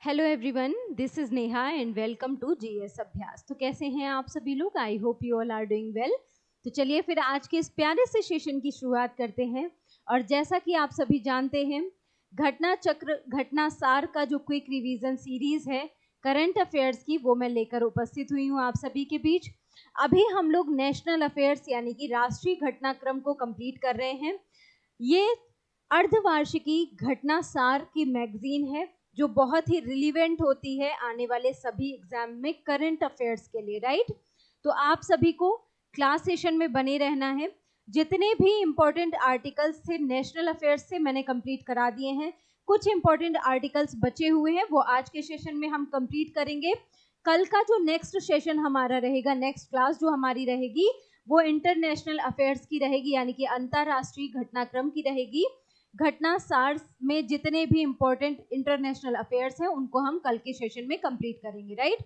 Hello everyone, this is Neha and welcome to GS Abhyas. तो कैसे हैं आप सभी लोग? I hope you all are doing well. तो चलिए फिर आज के इस प्यारे से सेशन की शुरुआत करते हैं। और जैसा कि आप सभी जानते हैं, घटना चक्र घटना सार का जो क्विक रिवीजन सीरीज है करंट अफेयर्स की, वो मैं लेकर उपस्थित हुई हूँ आप सभी के बीच। अभी हम लोग नेशनल अफेयर्स यानी कि राष्ट्रीय घटनाक्रम को कंप्लीट कर रहे हैं। ये अर्धवार्षिकी घटना सार की मैगजीन है जो बहुत ही रिलीवेंट होती है आने वाले सभी एग्जाम में करंट अफेयर्स के लिए, राइट। तो आप सभी को क्लास सेशन में बने रहना है। जितने भी इंपॉर्टेंट आर्टिकल्स थे नेशनल अफेयर्स से मैंने कंप्लीट करा दिए हैं। कुछ इंपॉर्टेंट आर्टिकल्स बचे हुए हैं, वो आज के सेशन में हम कंप्लीट करेंगे। कल का जो नेक्स्ट सेशन हमारा रहेगा, नेक्स्ट क्लास जो हमारी रहेगी, वो इंटरनेशनल अफेयर्स की रहेगी, यानी कि अंतरराष्ट्रीय घटनाक्रम की रहेगी। घटना सार में जितने भी इंपॉर्टेंट इंटरनेशनल अफेयर्स हैं उनको हम कल के सेशन में कंप्लीट करेंगे, राइट।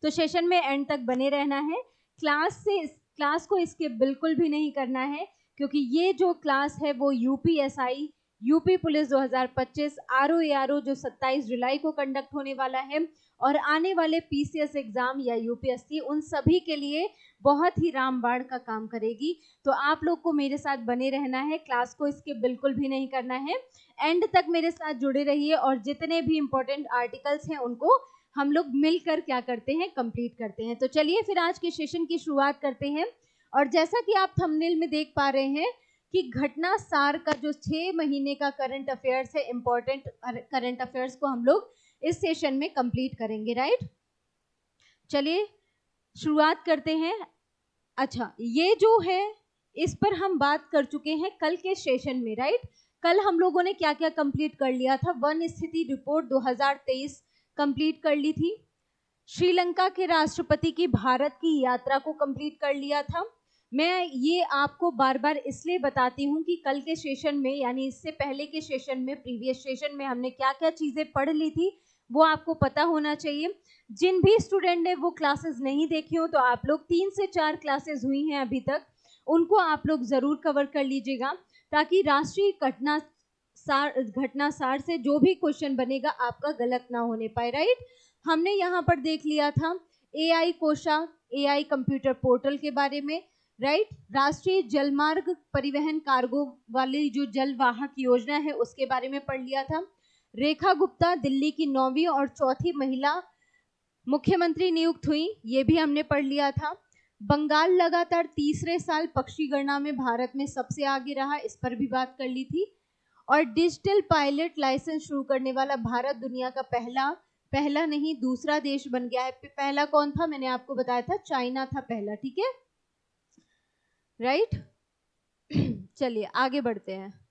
तो सेशन में एंड तक बने रहना है। क्लास को स्किप बिल्कुल भी नहीं करना है, क्योंकि ये जो क्लास है वो यूपीएसआई, यूपी पुलिस 2025, आरओ जो 27 जुलाई को कंडक्ट होने वाला है, और आने वाले पीसीएस एग्जाम या यूपीएससी, उन सभी के लिए बहुत ही रामबाण का काम करेगी। तो आप लोग को मेरे साथ बने रहना है, क्लास को स्किप बिल्कुल भी नहीं करना है। एंड तक मेरे साथ जुड़े रहिए और जितने भी इंपॉर्टेंट आर्टिकल्स हैं उनको हम लोग मिलकर क्या करते हैं, कंप्लीट करते हैं। तो चलिए फिर आज के सेशन की शुरुआत करते हैं। और जैसा कि आप थंबनेल में देख पा रहे हैं कि घटना सार का जो 6 महीने का करंट अफेयर्स है, इंपॉर्टेंट करंट अफेयर्स को हम लोग इस सेशन में कंप्लीट करेंगे, राइट। चलिए शुरुआत करते हैं। अच्छा, ये जो है इस पर हम बात कर चुके हैं कल के सेशन में, राइट। कल हम लोगों ने क्या क्या कंप्लीट कर लिया था? वन स्थिति रिपोर्ट 2023 कंप्लीट कर ली थी। श्रीलंका के राष्ट्रपति की भारत की यात्रा को कंप्लीट कर लिया था। मैं ये आपको बार बार इसलिए बताती हूँ कि कल के सेशन में, यानी इससे पहले के सेशन में, प्रीवियस सेशन में हमने क्या क्या चीजें पढ़ ली थी वो आपको पता होना चाहिए। जिन भी स्टूडेंट ने वो क्लासेस नहीं देखी हो, तो आप लोग 3 से 4 क्लासेस हुई हैं अभी तक, उनको आप लोग जरूर कवर कर लीजिएगा, ताकि राष्ट्रीय घटना सार से जो भी क्वेश्चन बनेगा आपका गलत ना होने पाए, राइट। हमने यहाँ पर देख लिया था एआई कोशा, एआई कंप्यूटर पोर्टल के बारे में, राइट। राष्ट्रीय जलमार्ग परिवहन कार्गो वाली जो जलवाहक योजना है उसके बारे में पढ़ लिया था। रेखा गुप्ता दिल्ली की 9वीं और 4थी महिला मुख्यमंत्री नियुक्त हुई, ये भी हमने पढ़ लिया था। बंगाल लगातार तीसरे साल पक्षी गणना में भारत में सबसे आगे रहा, इस पर भी बात कर ली थी। और डिजिटल पायलट लाइसेंस शुरू करने वाला भारत दुनिया का पहला नहीं दूसरा देश बन गया है। पहला कौन था? मैंने आपको बताया था चाइना था पहला, ठीक है, राइट। चलिए आगे बढ़ते हैं।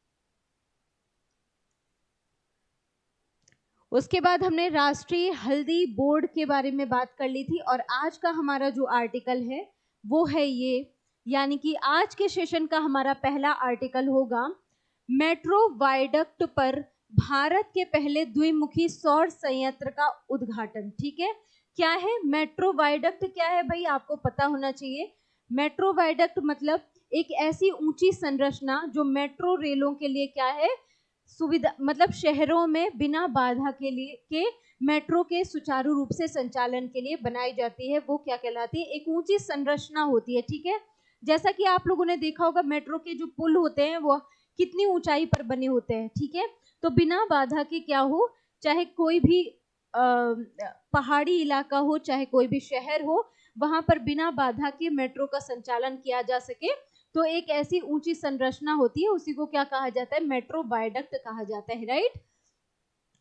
उसके बाद हमने राष्ट्रीय हल्दी बोर्ड के बारे में बात कर ली थी। और आज का हमारा जो आर्टिकल है वो है ये, यानी कि आज के सेशन का हमारा पहला आर्टिकल होगा मेट्रो वायडक्ट पर भारत के पहले द्विमुखी सौर संयंत्र का उद्घाटन। ठीक है, क्या है मेट्रो वायडक्ट? क्या है भाई, आपको पता होना चाहिए। मेट्रो वायडक्ट मतलब एक ऐसी ऊंची संरचना जो मेट्रो रेलों के लिए क्या है, सुविधा, मतलब शहरों में बिना बाधा के मेट्रो के सुचारू रूप से संचालन के लिए बनाई जाती है। वो क्या कहलाती है? एक ऊंची संरचना होती है, ठीक है। जैसा कि आप लोगों ने देखा होगा मेट्रो के जो पुल होते हैं वो कितनी ऊंचाई पर बने होते हैं, ठीक है। तो बिना बाधा के क्या हो, चाहे कोई भी पहाड़ी इलाका हो, चाहे कोई भी शहर हो, वहां पर बिना बाधा के मेट्रो का संचालन किया जा सके, तो एक ऐसी ऊंची संरचना होती है, उसी को क्या कहा जाता है? मेट्रो वायडक्ट कहा जाता है, राइट।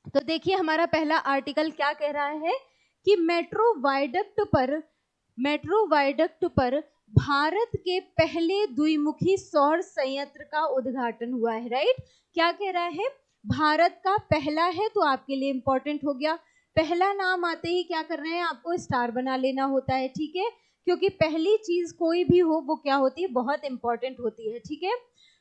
तो देखिए हमारा पहला आर्टिकल क्या कह रहा है कि मेट्रो वायडक्ट पर भारत के पहले द्विमुखी सौर संयंत्र का उद्घाटन हुआ है, राइट। क्या कह रहा है? भारत का पहला है, तो आपके लिए इंपॉर्टेंट हो गया। पहला नाम आते ही क्या कर रहे हैं, आपको स्टार बना लेना होता है, ठीक है, क्योंकि पहली चीज कोई भी हो वो क्या होती है, बहुत इंपॉर्टेंट होती है, ठीक है।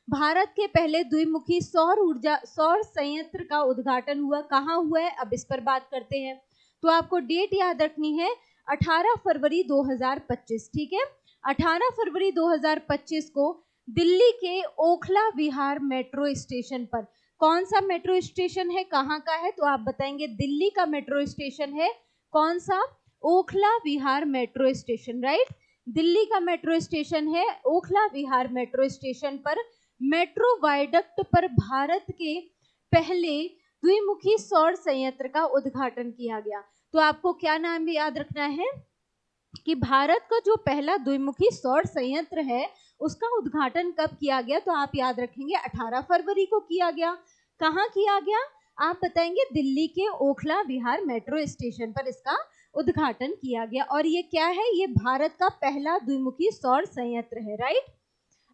भारत के पहले द्विमुखी सौर संयंत्र का उद्घाटन हुआ, कहाँ हुआ है, अब इस पर बात करते हैं। तो आपको डेट याद रखनी है 18 फरवरी 2025, ठीक है। 18 फरवरी 2025 को दिल्ली के ओखला विहार मेट्रो स्टेशन पर, कौन सा मेट्रो स्टेशन है, कहाँ का है, तो आप बताएंगे दिल्ली का मेट्रो स्टेशन है। कौन सा? ओखला विहार मेट्रो स्टेशन, राइट। दिल्ली का मेट्रो स्टेशन है ओखला विहार मेट्रो स्टेशन पर मेट्रो वायडक्ट पर भारत के पहले द्विमुखी सौर संयंत्र का उद्घाटन किया गया। तो आपको क्या नाम याद रखना है कि भारत का जो पहला द्विमुखी सौर संयंत्र है उसका उद्घाटन कब किया गया, तो आप याद रखेंगे 18 फरवरी को किया गया। कहाँ किया गया? आप बताएंगे दिल्ली के ओखला विहार मेट्रो स्टेशन पर इसका उद्घाटन किया गया। और ये क्या है? ये भारत का पहला द्विमुखी सौर संयंत्र है, राइट।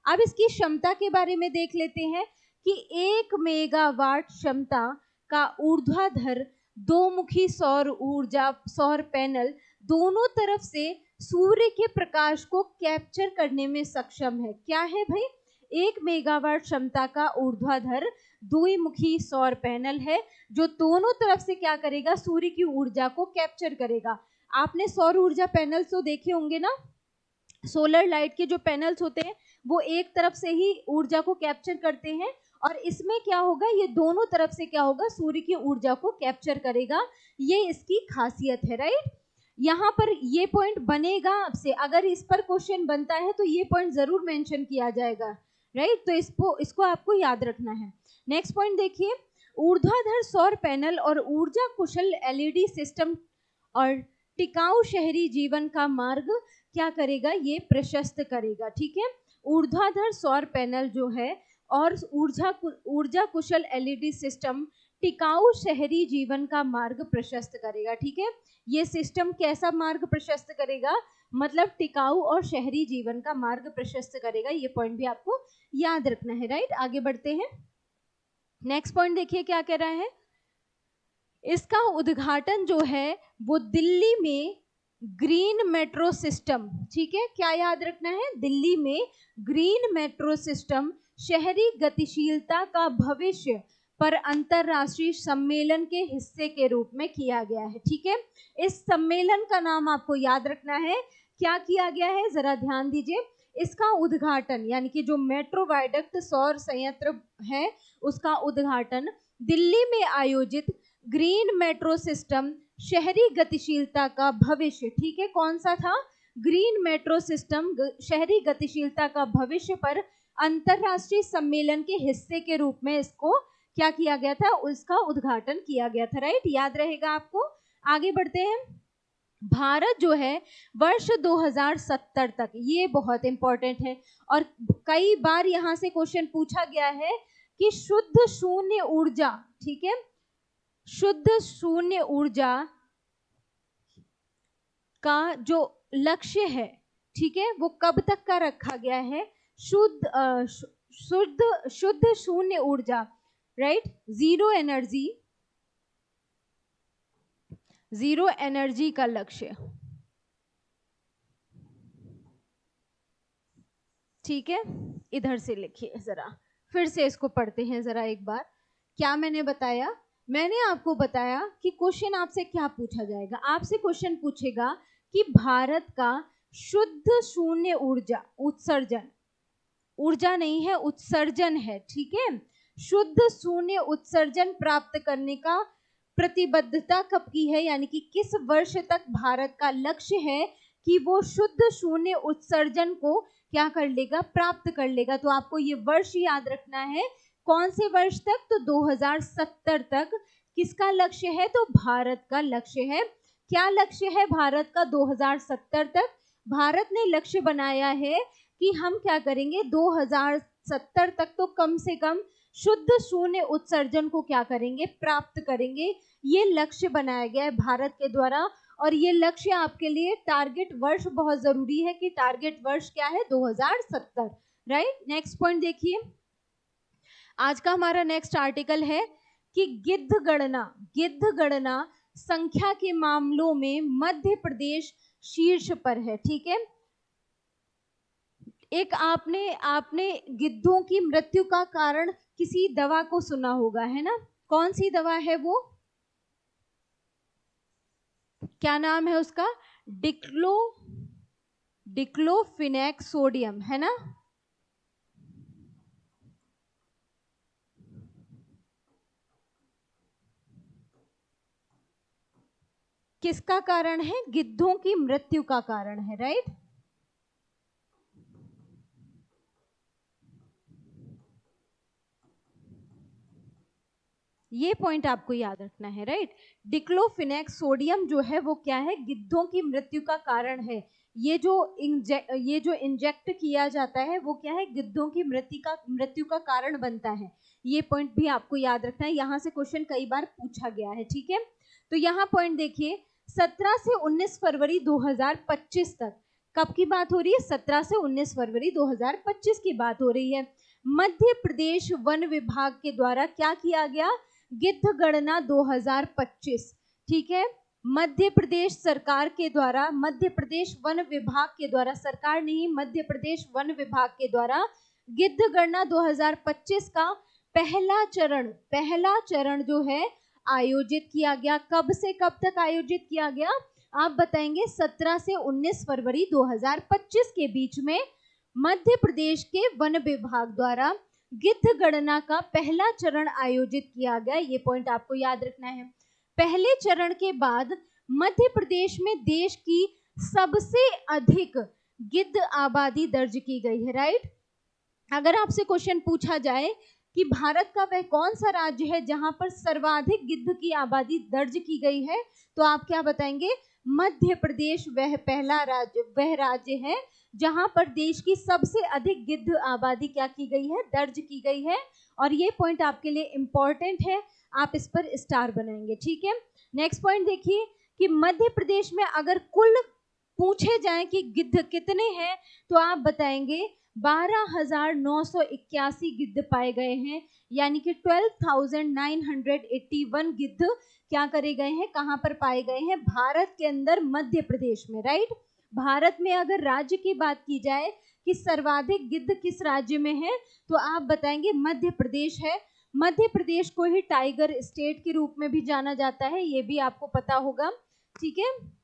अब इसकी क्षमता के बारे में देख लेते हैं कि 1 मेगावाट क्षमता का ऊर्ध्वाधर दो मुखी सौर पैनल दोनों तरफ से सूर्य के प्रकाश को कैप्चर करने में सक्षम है। क्या है भाई? 1 मेगावाट क्षमता का ऊर्ध्वाधर द्विमुखी सौर पैनल है जो दोनों तरफ से क्या करेगा? सूर्य की ऊर्जा को कैप्चर करेगा। आपने सौर ऊर्जा पैनल तो देखे होंगे ना, सोलर लाइट के जो पैनल्स होते हैं वो एक तरफ से ही ऊर्जा को कैप्चर करते हैं, और इसमें क्या होगा? ये दोनों तरफ से क्या होगा? सूर्य की ऊर्जा को कैप्चर करेगा। ये इसकी खासियत है, राइट। यहाँ पर ये पॉइंट बनेगा आपसे, अगर इस पर क्वेश्चन बनता है तो ये पॉइंट जरूर मेंशन किया जाएगा, राइट। तो इसको आपको याद रखना है। नेक्स्ट पॉइंट देखिए, ऊर्ध्वाधर सौर पैनल और ऊर्जा कुशल एलईडी सिस्टम और टिकाऊ शहरी जीवन का मार्ग क्या करेगा? ये प्रशस्त करेगा, ठीक है। ऊर्ध्वाधर सौर पैनल जो है और ऊर्जा कुशल एलईडी सिस्टम टिकाऊ शहरी जीवन का मार्ग प्रशस्त करेगा, ठीक है। ये सिस्टम कैसा मार्ग प्रशस्त करेगा? मतलब टिकाऊ और शहरी जीवन का मार्ग प्रशस्त करेगा। ये पॉइंट भी आपको याद रखना है, राइट। आगे बढ़ते हैं। नेक्स्ट पॉइंट देखिए क्या कह रहा है। इसका उद्घाटन जो है वो दिल्ली में ग्रीन मेट्रो सिस्टम, ठीक है। क्या याद रखना है? दिल्ली में ग्रीन मेट्रो सिस्टम शहरी गतिशीलता का भविष्य पर अंतरराष्ट्रीय सम्मेलन के हिस्से के रूप में किया गया है, ठीक है। इस सम्मेलन का नाम आपको याद रखना है। क्या किया गया है? जरा ध्यान दीजिए। इसका उद्घाटन यानी कि जो मेट्रो वायडक्ट सौर संयंत्र है उसका उद्घाटन दिल्ली में आयोजित ग्रीन मेट्रो सिस्टम शहरी गतिशीलता का भविष्य, ठीक है। कौन सा था? ग्रीन मेट्रो सिस्टम शहरी गतिशीलता का भविष्य पर अंतरराष्ट्रीय सम्मेलन के हिस्से के रूप में इसको क्या किया गया था? उसका उद्घाटन किया गया था, राइट। याद रहेगा आपको। आगे बढ़ते हैं। भारत जो है वर्ष 2070 तक, ये बहुत इंपॉर्टेंट है और कई बार यहाँ से क्वेश्चन पूछा गया है कि शुद्ध शून्य ऊर्जा, ठीक है, शुद्ध शून्य ऊर्जा का जो लक्ष्य है, ठीक है, वो कब तक का रखा गया है? शुद्ध शून्य ऊर्जा, राइट, जीरो एनर्जी का लक्ष्य, ठीक है। इधर से लिखिए, जरा फिर से इसको पढ़ते हैं जरा एक बार। क्या मैंने बताया? मैंने आपको बताया कि क्वेश्चन आपसे क्या पूछा जाएगा। आपसे क्वेश्चन पूछेगा कि भारत का शुद्ध शून्य ऊर्जा उत्सर्जन, ऊर्जा नहीं है उत्सर्जन है, ठीक है, शुद्ध शून्य उत्सर्जन प्राप्त करने का प्रतिबद्धता कब की है, यानी कि किस वर्ष तक भारत का लक्ष्य है कि वो शुद्ध शून्य उत्सर्जन को क्या कर लेगा? प्राप्त कर लेगा। तो आपको ये वर्ष याद रखना है। कौन से वर्ष तक? तो 2070 तक किसका लक्ष्य है? तो भारत का लक्ष्य है। क्या लक्ष्य है भारत का? 2070 तक भारत ने लक्ष्य बनाया है कि हम क्या करेंगे? 2070 तक तो कम से कम शुद्ध शून्य उत्सर्जन को क्या करेंगे? प्राप्त करेंगे। ये लक्ष्य बनाया गया है भारत के द्वारा, और ये लक्ष्य आपके लिए टारगेट वर्ष बहुत जरूरी है कि टारगेट वर्ष क्या है? 2070, राइट। नेक्स्ट पॉइंट देखिए, आज का हमारा नेक्स्ट आर्टिकल है कि गिद्ध गणना संख्या के मामलों में मध्य प्रदेश शीर्ष पर है, ठीक है। एक आपने गिद्धों की मृत्यु का कारण किसी दवा को सुना होगा, है ना? कौन सी दवा है वो? क्या नाम है उसका? डिक्लोफिनेक सोडियम, है ना? किसका कारण है? गिद्धों की मृत्यु का कारण है, राइट। ये पॉइंट आपको याद रखना है, राइट। डिक्लोफिनेक सोडियम जो है वो क्या है? गिद्धों की मृत्यु का कारण है। ये जो इंजेक्ट किया जाता है वो क्या है? गिद्धों की मृत्यु का कारण बनता है। ये पॉइंट भी आपको याद रखना है, यहाँ से क्वेश्चन कई बार पूछा गया है, ठीक है। तो यहाँ पॉइंट देखिए, 17 से 19 फरवरी 2025 तक, कब की बात हो रही है? 17 से 19 फरवरी 2025 की बात हो रही है। मध्य प्रदेश वन विभाग के द्वारा क्या किया गया? गिद्ध गणना 2025, ठीक है। मध्य प्रदेश सरकार के द्वारा, मध्य प्रदेश वन विभाग के द्वारा, सरकार नहीं, मध्य प्रदेश वन विभाग के द्वारा गिद्ध गणना 2025 का पहला चरण जो है आयोजित किया गया। कब से कब तक आयोजित किया गया? आप बताएंगे। 17 से 19 फरवरी 2025 के बीच में मध्य प्रदेश के वन विभाग द्वारा गिद्ध गणना का पहला चरण आयोजित किया गया। ये पॉइंट आपको याद रखना है। पहले चरण के बाद मध्य प्रदेश में देश की सबसे अधिक गिद्ध आबादी दर्ज की गई है, राइट। अगर आपसे क्वेश्चन पूछा जाए कि भारत का वह कौन सा राज्य है जहां पर सर्वाधिक गिद्ध की आबादी दर्ज की गई है, तो आप क्या बताएंगे? मध्य प्रदेश वह राज्य है जहां पर देश की सबसे अधिक गिद्ध आबादी क्या की गई है? दर्ज की गई है। और ये पॉइंट आपके लिए इंपॉर्टेंट है, आप इस पर स्टार बनाएंगे, ठीक है। नेक्स्ट पॉइंट देखिए कि मध्य प्रदेश में अगर कुल पूछे जाए कि गिद्ध कितने हैं, तो आप बताएंगे 12,981 गिद्ध पाए गए हैं, यानी कि 12,981 गिद्ध क्या करे गए हैं? कहां पर पाए गए हैं? भारत के अंदर, मध्य प्रदेश में, राइट। भारत में अगर राज्य की बात की जाए कि सर्वाधिक गिद्ध किस राज्य में है, तो आप बताएंगे मध्य प्रदेश है। मध्य प्रदेश को ही टाइगर स्टेट के रूप में भी जाना जाता है, ये भी आपको पता होगा, ठीक है।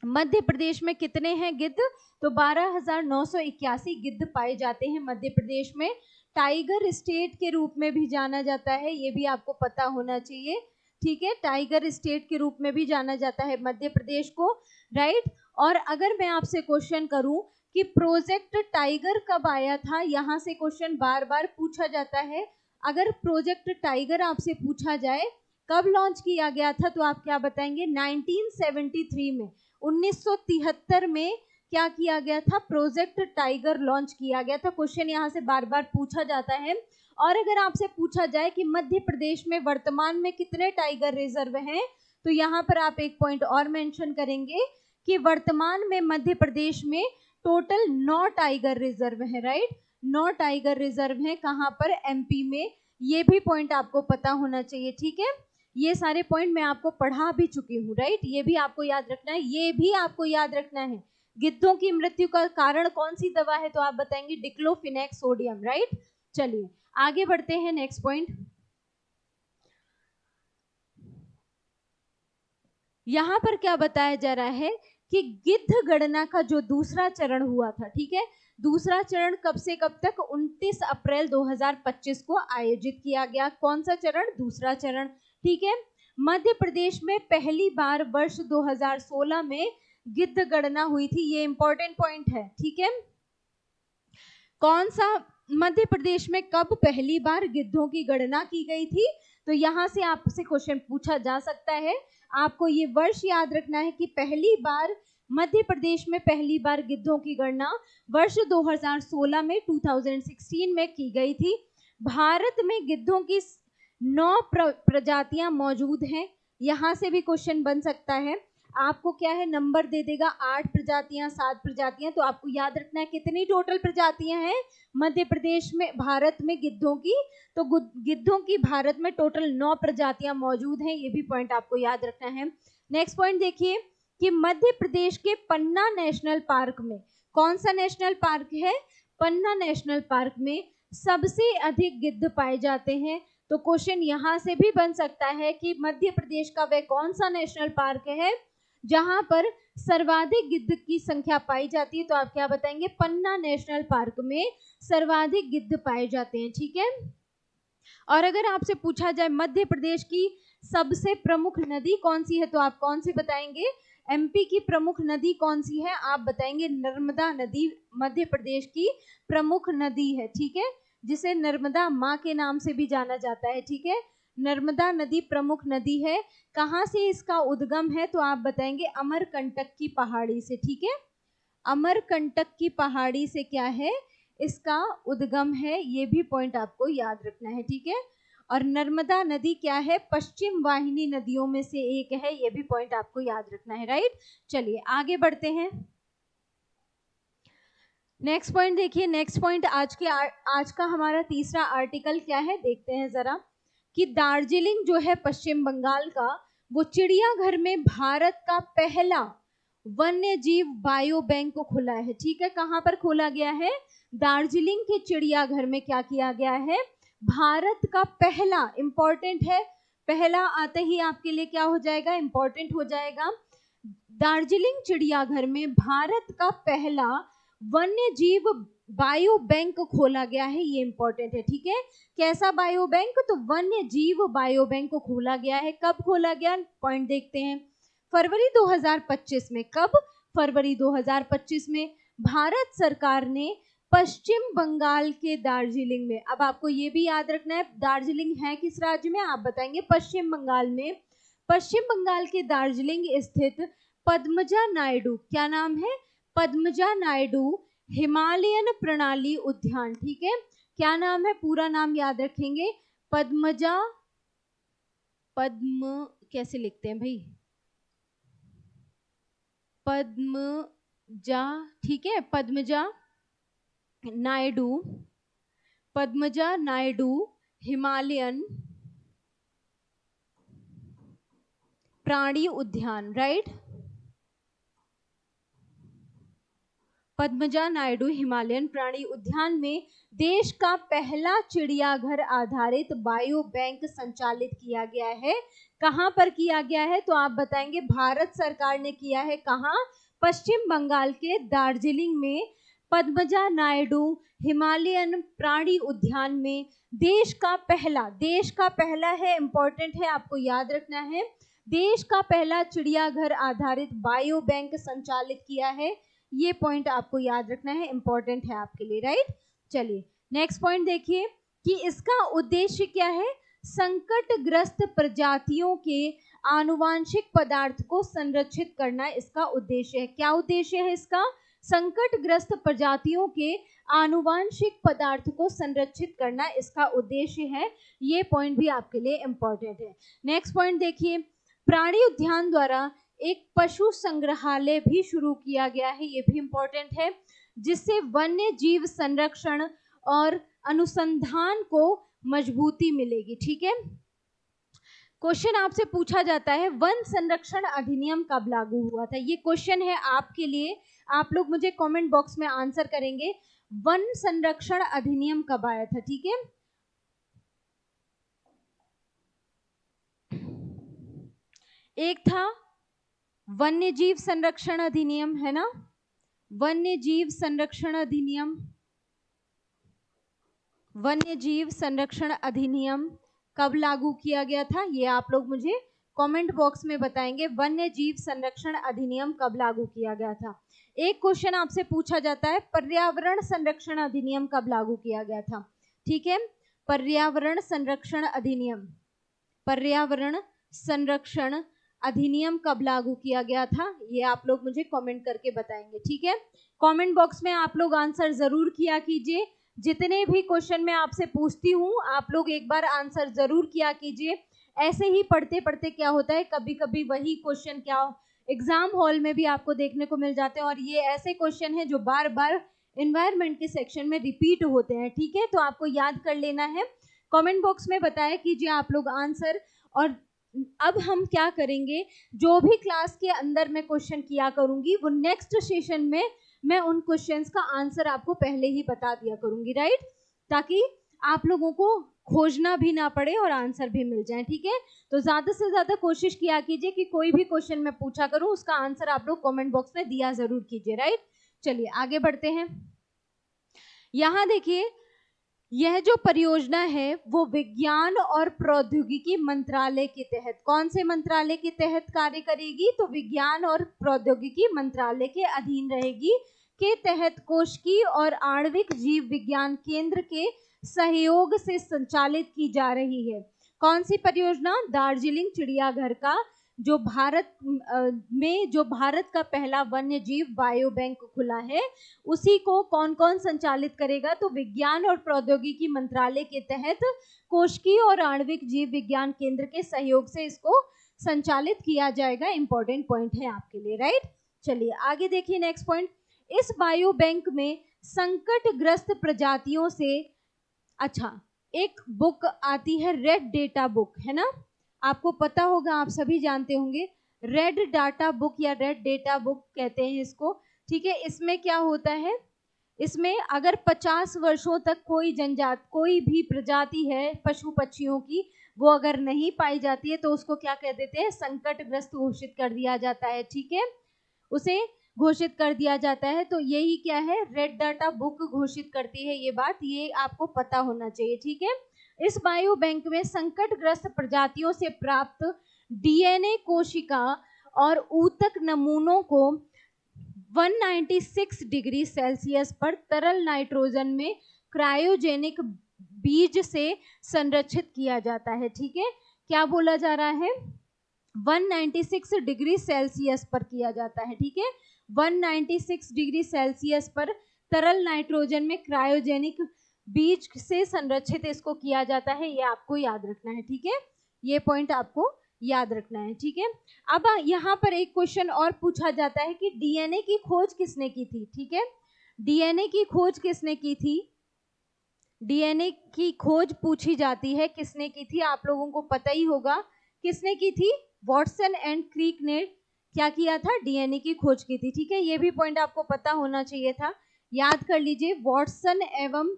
मध्य प्रदेश में कितने हैं गिद्ध? तो 12,981 गिद्ध पाए जाते हैं मध्य प्रदेश में। टाइगर स्टेट के रूप में भी जाना जाता है, ये भी आपको पता होना चाहिए, ठीक है। टाइगर स्टेट के रूप में भी जाना जाता है मध्य प्रदेश को, राइट। और अगर मैं आपसे क्वेश्चन करूं कि प्रोजेक्ट टाइगर कब आया था, यहाँ से क्वेश्चन बार बार पूछा जाता है। अगर प्रोजेक्ट टाइगर आपसे पूछा जाए कब लॉन्च किया गया था, तो आप क्या बताएंगे? 1973 में, 1973 में क्या किया गया था? प्रोजेक्ट टाइगर लॉन्च किया गया था। क्वेश्चन यहाँ से बार बार पूछा जाता है। और अगर आपसे पूछा जाए कि मध्य प्रदेश में वर्तमान में कितने टाइगर रिजर्व हैं, तो यहाँ पर आप एक पॉइंट और मेंशन करेंगे कि वर्तमान में मध्य प्रदेश में टोटल 9 टाइगर रिजर्व है, राइट। 9 टाइगर रिजर्व हैं, कहाँ पर? एमपी में। ये भी पॉइंट आपको पता होना चाहिए, ठीक है। ये सारे पॉइंट मैं आपको पढ़ा भी चुकी हूँ, राइट। ये भी आपको याद रखना है, ये भी आपको याद रखना है। गिद्धों की मृत्यु का कारण कौन सी दवा है, तो आप बताएंगे डिक्लोफिनेक सोडियम, राइट। चलिए आगे बढ़ते हैं। नेक्स्ट पॉइंट, यहाँ पर क्या बताया जा रहा है कि गिद्ध गणना का जो दूसरा चरण हुआ था, ठीक है, दूसरा चरण कब से कब तक? 29 अप्रैल 2025 को आयोजित किया गया। कौन सा चरण? दूसरा चरण, ठीक है। मध्य प्रदेश में पहली बार वर्ष 2016 में गिद्ध गणना हुई थी, ये इंपॉर्टेंट पॉइंट है, ठीक है। कौन सा? मध्य प्रदेश में कब पहली बार गिद्धों की गणना की गई थी, तो यहाँ से आपसे क्वेश्चन पूछा जा सकता है। आपको ये वर्ष याद रखना है कि पहली बार मध्य प्रदेश में पहली बार गिद्धों की गणना वर्ष 2016 में 2016 में की गई थी। भारत में गिद्धों की 9 प्रजातियां मौजूद हैं, यहाँ से भी क्वेश्चन बन सकता है। आपको क्या है, नंबर दे देगा 8 प्रजातियां, 7 प्रजातियां, तो आपको याद रखना है कितनी टोटल प्रजातियां हैं मध्य प्रदेश में, भारत में गिद्धों की। तो गिद्धों की भारत में टोटल 9 प्रजातियां मौजूद हैं, ये भी पॉइंट आपको याद रखना है। नेक्स्ट पॉइंट देखिए कि मध्य प्रदेश के पन्ना नेशनल पार्क में, कौन सा नेशनल पार्क है? पन्ना नेशनल पार्क में सबसे अधिक गिद्ध पाए जाते हैं। तो क्वेश्चन यहाँ से भी बन सकता है कि मध्य प्रदेश का वह कौन सा नेशनल पार्क है जहां पर सर्वाधिक गिद्ध की संख्या पाई जाती है, तो आप क्या बताएंगे? पन्ना नेशनल पार्क में सर्वाधिक गिद्ध पाए जाते हैं, ठीक है। और अगर आपसे पूछा जाए मध्य प्रदेश की सबसे प्रमुख नदी कौन सी है? तो आप कौन सी बताएंगे? एमपी की प्रमुख नदी कौन सी है? आप बताएंगे नर्मदा नदी मध्य प्रदेश की प्रमुख नदी है, ठीक है, जिसे नर्मदा माँ के नाम से भी जाना जाता है, ठीक है। नर्मदा नदी प्रमुख नदी है। कहाँ से इसका उद्गम है? तो आप बताएंगे अमरकंटक की पहाड़ी से, ठीक है। अमरकंटक की पहाड़ी से क्या है? इसका उद्गम है। ये भी पॉइंट आपको याद रखना है, ठीक है। और नर्मदा नदी क्या है? पश्चिम वाहिनी नदियों में से एक है। ये भी पॉइंट आपको याद रखना है, राइट। चलिए आगे बढ़ते हैं। नेक्स्ट पॉइंट देखिए। नेक्स्ट पॉइंट आज का हमारा तीसरा आर्टिकल क्या है, देखते हैं जरा, कि दार्जिलिंग जो है पश्चिम बंगाल का, वो चिड़ियाघर में भारत का पहला वन्य जीव बायो बैंक खुला है, ठीक है। कहाँ पर खोला गया है? दार्जिलिंग के चिड़ियाघर में क्या किया गया है? भारत का पहला, इंपॉर्टेंट है, पहला आते ही आपके लिए क्या हो जाएगा? इंपॉर्टेंट हो जाएगा। दार्जिलिंग चिड़ियाघर में भारत का पहला वन्य जीव बायो बैंक खोला गया है। ये इंपॉर्टेंट है, ठीक है। कैसा बायो बैंक? तो वन्य जीव बायो बैंक को खोला गया है। कब खोला गया? पॉइंट देखते हैं। फरवरी 2025 में। कब? फरवरी 2025 में भारत सरकार ने पश्चिम बंगाल के दार्जिलिंग में, अब आपको ये भी याद रखना है दार्जिलिंग है किस राज्य में? आप बताएंगे पश्चिम बंगाल में। पश्चिम बंगाल के दार्जिलिंग स्थित पद्मजा नायडू, क्या नाम है? पद्मजा नायडू हिमालयन प्रणाली उद्यान, ठीक है। क्या नाम है? पूरा नाम याद रखेंगे। पद्मजा, पद्म कैसे लिखते हैं भाई? पद्मजा, ठीक है। पद्मजा नायडू, पद्मजा नायडू हिमालयन प्राणी उद्यान, राइट। पद्मजा नायडू हिमालयन प्राणी उद्यान में देश का पहला चिड़ियाघर आधारित बायो बैंक संचालित किया गया है। कहां पर किया गया है? तो आप बताएंगे भारत सरकार ने किया है। कहां? पश्चिम बंगाल के दार्जिलिंग में पद्मजा नायडू हिमालयन प्राणी उद्यान में देश का पहला है, इंपॉर्टेंट है, आपको याद रखना है। देश का पहला चिड़ियाघर आधारित बायो बैंक संचालित किया है। ये पॉइंट आपको याद रखना है, इंपॉर्टेंट है आपके लिए, राइट। चलिए नेक्स्ट पॉइंट देखिए कि इसका उद्देश्य क्या है? संकटग्रस्त प्रजातियों के आनुवांशिक पदार्थ को संरक्षित करना इसका उद्देश्य है। क्या उद्देश्य है इसका? संकटग्रस्त प्रजातियों के आनुवांशिक पदार्थ को संरक्षित करना इसका उद्देश्य है। ये पॉइंट भी आपके लिए इंपॉर्टेंट है। नेक्स्ट पॉइंट देखिए, प्राणी उद्यान द्वारा एक पशु संग्रहालय भी शुरू किया गया है। ये भी इंपॉर्टेंट है, जिससे वन्य जीव संरक्षण और अनुसंधान को मजबूती मिलेगी, ठीक है। क्वेश्चन आपसे पूछा जाता है वन संरक्षण अधिनियम कब लागू हुआ था? ये क्वेश्चन है आपके लिए, आप लोग मुझे कमेंट बॉक्स में आंसर करेंगे। वन संरक्षण अधिनियम कब आया था? ठीक है, एक था वन्य जीव संरक्षण अधिनियम, है ना, वन्य जीव संरक्षण अधिनियम। वन्य जीव संरक्षण अधिनियम कब लागू किया गया था? ये आप लोग मुझे कमेंट बॉक्स में बताएंगे। वन्य जीव संरक्षण अधिनियम कब लागू किया गया था? एक क्वेश्चन आपसे पूछा जाता है पर्यावरण संरक्षण अधिनियम कब लागू किया गया था? ठीक है, पर्यावरण संरक्षण अधिनियम, पर्यावरण संरक्षण अधिनियम कब लागू किया गया था? ये आप लोग मुझे कमेंट करके बताएंगे, ठीक है। कमेंट बॉक्स में आप लोग आंसर जरूर किया कीजिए। जितने भी क्वेश्चन मैं आपसे पूछती हूँ आप लोग एक बार आंसर जरूर किया कीजिए। ऐसे ही पढ़ते पढ़ते क्या होता है, कभी कभी वही क्वेश्चन क्या एग्जाम हॉल में भी आपको देखने को मिल जाते हैं, और ये ऐसे क्वेश्चन है जो बार बार एनवायरमेंट के सेक्शन में रिपीट होते हैं, ठीक है। तो आपको याद कर लेना है। कमेंट बॉक्स में बताया कीजिए आप लोग आंसर। और अब हम क्या करेंगे, जो भी क्लास के अंदर मैं क्वेश्चन किया करूंगी वो नेक्स्ट सेशन में मैं उन क्वेश्चंस का आंसर आपको पहले ही बता दिया करूंगी, राइट, ताकि आप लोगों को खोजना भी ना पड़े और आंसर भी मिल जाए, ठीक है। तो ज्यादा से ज्यादा कोशिश किया कीजिए कि कोई भी क्वेश्चन मैं पूछा करूं उसका आंसर आप लोग कमेंट बॉक्स में दिया जरूर कीजिए, राइट। चलिए आगे बढ़ते हैं। यहाँ देखिए, यह जो परियोजना है वो विज्ञान और प्रौद्योगिकी मंत्रालय के तहत, कौन से मंत्रालय के तहत कार्य करेगी? तो विज्ञान और प्रौद्योगिकी मंत्रालय के अधीन रहेगी, के तहत कोशिकीय और आणविक जीव विज्ञान केंद्र के सहयोग से संचालित की जा रही है। कौन सी परियोजना? दार्जिलिंग चिड़ियाघर का जो भारत का पहला वन्य जीव बायो बैंक खुला है, उसी को कौन कौन संचालित करेगा? तो विज्ञान और प्रौद्योगिकी मंत्रालय के तहत कोशिकीय और आणविक जीव विज्ञान केंद्र के सहयोग से इसको संचालित किया जाएगा। इंपॉर्टेंट पॉइंट है आपके लिए, राइट। चलिए आगे देखिए नेक्स्ट पॉइंट। इस बायो बैंक में संकटग्रस्त प्रजातियों से, अच्छा, एक बुक आती है रेड डेटा बुक, है ना, आपको पता होगा, आप सभी जानते होंगे, रेड डाटा बुक या रेड डेटा बुक कहते हैं इसको, ठीक है। इसमें क्या होता है, इसमें अगर 50 वर्षों तक कोई जनजाति, कोई भी प्रजाति है पशु पक्षियों की, वो अगर नहीं पाई जाती है तो उसको क्या कह देते हैं? संकटग्रस्त घोषित कर दिया जाता है, ठीक है, उसे घोषित कर दिया जाता है। तो यही क्या है, रेड डाटा बुक घोषित करती है ये बात, ये आपको पता होना चाहिए, ठीक है। इस बायो बैंक में संकटग्रस्त प्रजातियों से प्राप्त डीएनए कोशिका और ऊतक नमूनों को 196 डिग्री सेल्सियस पर तरल नाइट्रोजन में क्रायोजेनिक बीज से संरक्षित किया जाता है, ठीक है। क्या बोला जा रहा है? 196 डिग्री सेल्सियस पर किया जाता है, ठीक है। 196 डिग्री सेल्सियस पर तरल नाइट्रोजन में क्रायोजेनिक बीज से संरक्षित इसको किया जाता है, ये आपको याद रखना है, ठीक है। ये पॉइंट आपको याद रखना है, ठीक है। अब यहाँ पर एक क्वेश्चन और पूछा जाता है कि डीएनए की खोज किसने की थी, ठीक है। डीएनए की खोज किसने की थी? डीएनए की खोज पूछी जाती है, किसने की थी? आप लोगों को पता ही होगा किसने की थी। वॉटसन एंड क्रिक ने क्या किया था? डीएनए की खोज की थी, ठीक है। ये भी पॉइंट आपको पता होना चाहिए था, याद कर लीजिए। वॉटसन एवं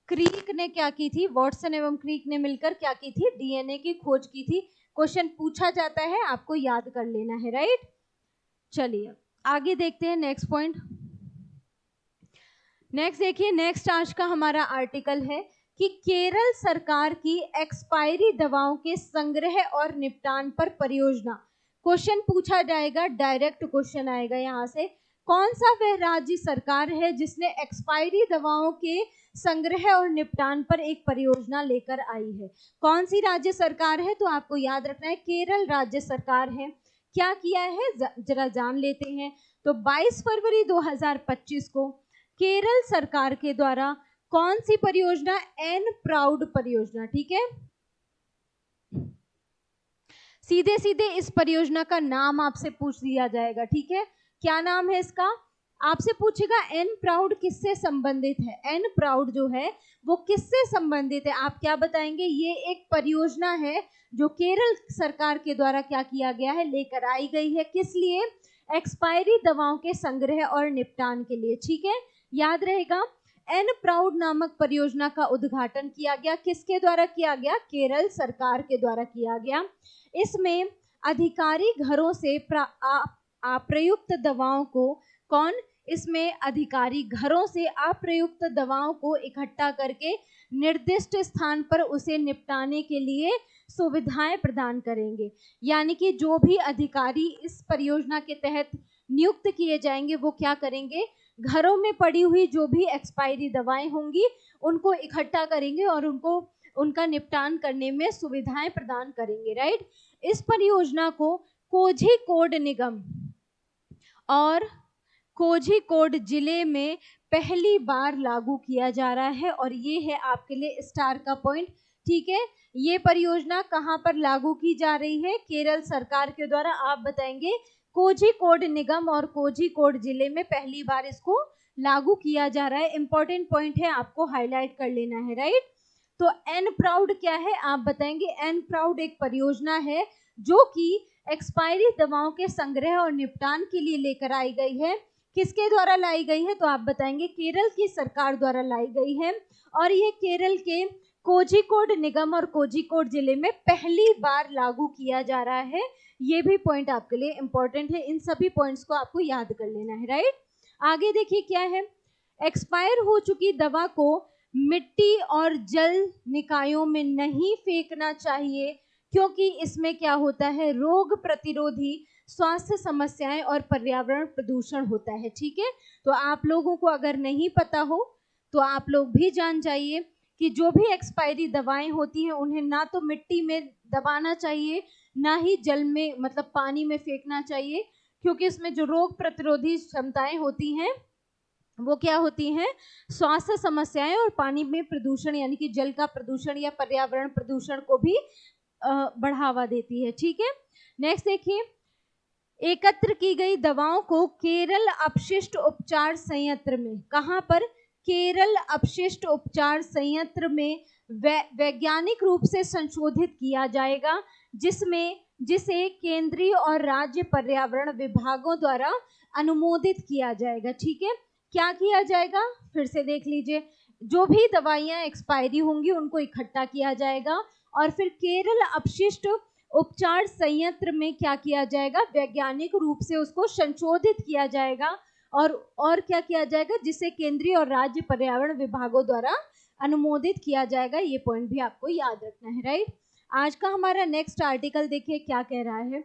क्रिक ने क्या की थी? वॉटसन एवं क्रिक ने मिलकर क्या की थी? डीएनए की खोज की थी। क्वेश्चन पूछा जाता है, आपको याद कर लेना है, राइट। चलिए आगे देखते हैं नेक्स्ट पॉइंट। नेक्स्ट देखिए, नेक्स्ट आज का हमारा आर्टिकल है कि केरल सरकार की एक्सपायरी दवाओं के संग्रह और निपटान पर परियोजना। क्वेश्चन पूछा जाएगा, डायरेक्ट क्वेश्चन आएगा यहाँ से, कौन सा वह राज्य सरकार है जिसने एक्सपायरी दवाओं के संग्रह और निपटान पर एक परियोजना लेकर आई है? कौन सी राज्य सरकार है? तो आपको याद रखना है केरल राज्य सरकार है। क्या किया है जरा जान लेते हैं। तो 22 फरवरी 2025 को केरल सरकार के द्वारा कौन सी परियोजना? एन प्राउड परियोजना, ठीक है। सीधे सीधे इस परियोजना का नाम आपसे पूछ दिया जाएगा, ठीक है। क्या नाम है इसका? आपसे पूछेगा एन प्राउड किससे संबंधित है। एन प्राउड जो है वो किससे संबंधित है, आप क्या बताएंगे? ये एक परियोजना है जो केरल सरकार के द्वारा क्या किया गया है, लेकर आई गई है। किस लिए? एक्सपायरी दवाओं के संग्रह और निपटान के लिए, ठीक है, याद रहेगा। एन प्राउड नामक परियोजना का उद्घाटन किया गया, किसके द्वारा किया गया? केरल सरकार के द्वारा किया गया। इसमें अधिकारी घरों से अप्रयुक्त दवाओं को, कौन? इसमें अधिकारी घरों से अप्रयुक्त दवाओं को इकट्ठा करके निर्दिष्ट स्थान पर उसे निपटाने के लिए सुविधाएं प्रदान करेंगे। यानी कि जो भी अधिकारी इस परियोजना के तहत नियुक्त किए जाएंगे वो क्या करेंगे? घरों में पड़ी हुई जो भी एक्सपायरी दवाएं होंगी उनको इकट्ठा करेंगे और उनका निपटान करने में सुविधाएं प्रदान करेंगे, राइट। इस परियोजना को कोझिकोड निगम और कोझिकोड जिले में पहली बार लागू किया जा रहा है, और ये है आपके लिए स्टार का पॉइंट, ठीक है। ये परियोजना कहाँ पर लागू की जा रही है? केरल सरकार के द्वारा। आप बताएंगे कोझिकोड निगम और कोझिकोड जिले में पहली बार इसको लागू किया जा रहा है। इंपॉर्टेंट पॉइंट है, आपको हाईलाइट कर लेना है, राइट। तो एन प्राउड क्या है, आप बताएंगे। एन प्राउड एक परियोजना है जो कि एक्सपायरी दवाओं के संग्रह और निपटान के लिए लेकर आई गई है। किसके द्वारा लाई गई है? तो आप बताएंगे केरल की सरकार द्वारा लाई गई है, और ये केरल के कोझिकोड निगम और कोझिकोड जिले में पहली बार लागू किया जा रहा है। ये भी पॉइंट आपके लिए इंपॉर्टेंट है, इन सभी पॉइंट्स को आपको याद कर लेना है, राइट। आगे देखिए क्या है, एक्सपायर हो चुकी दवा को मिट्टी और जल निकायों में नहीं फेंकना चाहिए, क्योंकि इसमें क्या होता है, रोग प्रतिरोधी स्वास्थ्य समस्याएं और पर्यावरण प्रदूषण होता है। ठीक है, तो आप लोगों को अगर नहीं पता हो तो आप लोग भी जान जाइए कि जो भी एक्सपायरी दवाएं होती हैं उन्हें ना तो मिट्टी में दबाना चाहिए, ना ही जल में मतलब पानी में फेंकना चाहिए, क्योंकि इसमें जो रोग प्रतिरोधी क्षमताएं होती हैं वो क्या होती हैं, स्वास्थ्य समस्याएं और पानी में प्रदूषण यानी कि जल का प्रदूषण या पर्यावरण प्रदूषण को भी बढ़ावा देती है। ठीक है, नेक्स्ट देखिए, एकत्र की गई दवाओं को केरल अपशिष्ट उपचार संयंत्र में, कहां पर, केरल अपशिष्ट उपचार संयंत्र में वैज्ञानिक रूप से संशोधित किया जाएगा, जिसे केंद्रीय और राज्य पर्यावरण विभागों द्वारा अनुमोदित किया जाएगा। ठीक है, क्या किया जाएगा, फिर से देख लीजिए, जो भी दवाइयां एक्सपायरी होंगी उनको इकट्ठा किया जाएगा और फिर केरल अपशिष्ट उपचार संयंत्र में क्या किया जाएगा, वैज्ञानिक रूप से उसको संशोधित किया जाएगा और क्या किया जाएगा, जिसे केंद्रीय और राज्य पर्यावरण विभागों द्वारा अनुमोदित किया जाएगा। ये पॉइंट भी आपको याद रखना है, राइट। आज का हमारा नेक्स्ट आर्टिकल देखिए क्या कह रहा है,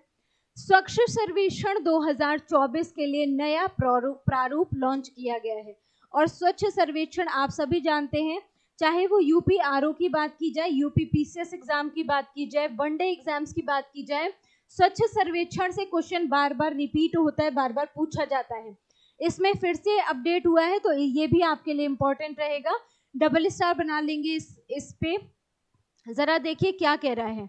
स्वच्छ सर्वेक्षण 2024 के लिए नया प्रारूप लॉन्च किया गया है। और स्वच्छ सर्वेक्षण आप सभी जानते हैं, चाहे वो यूपी आरओ की बात की जाए, यूपी पीसीएस एग्जाम की बात की जाए, वनडे एग्जाम्स की बात की जाए, स्वच्छ सर्वेक्षण से क्वेश्चन बार बार रिपीट होता है, बार बार पूछा जाता है। इसमें फिर से अपडेट हुआ है तो ये भी आपके लिए इंपॉर्टेंट रहेगा, डबल स्टार बना लेंगे इस पे। जरा देखिए क्या कह रहा है,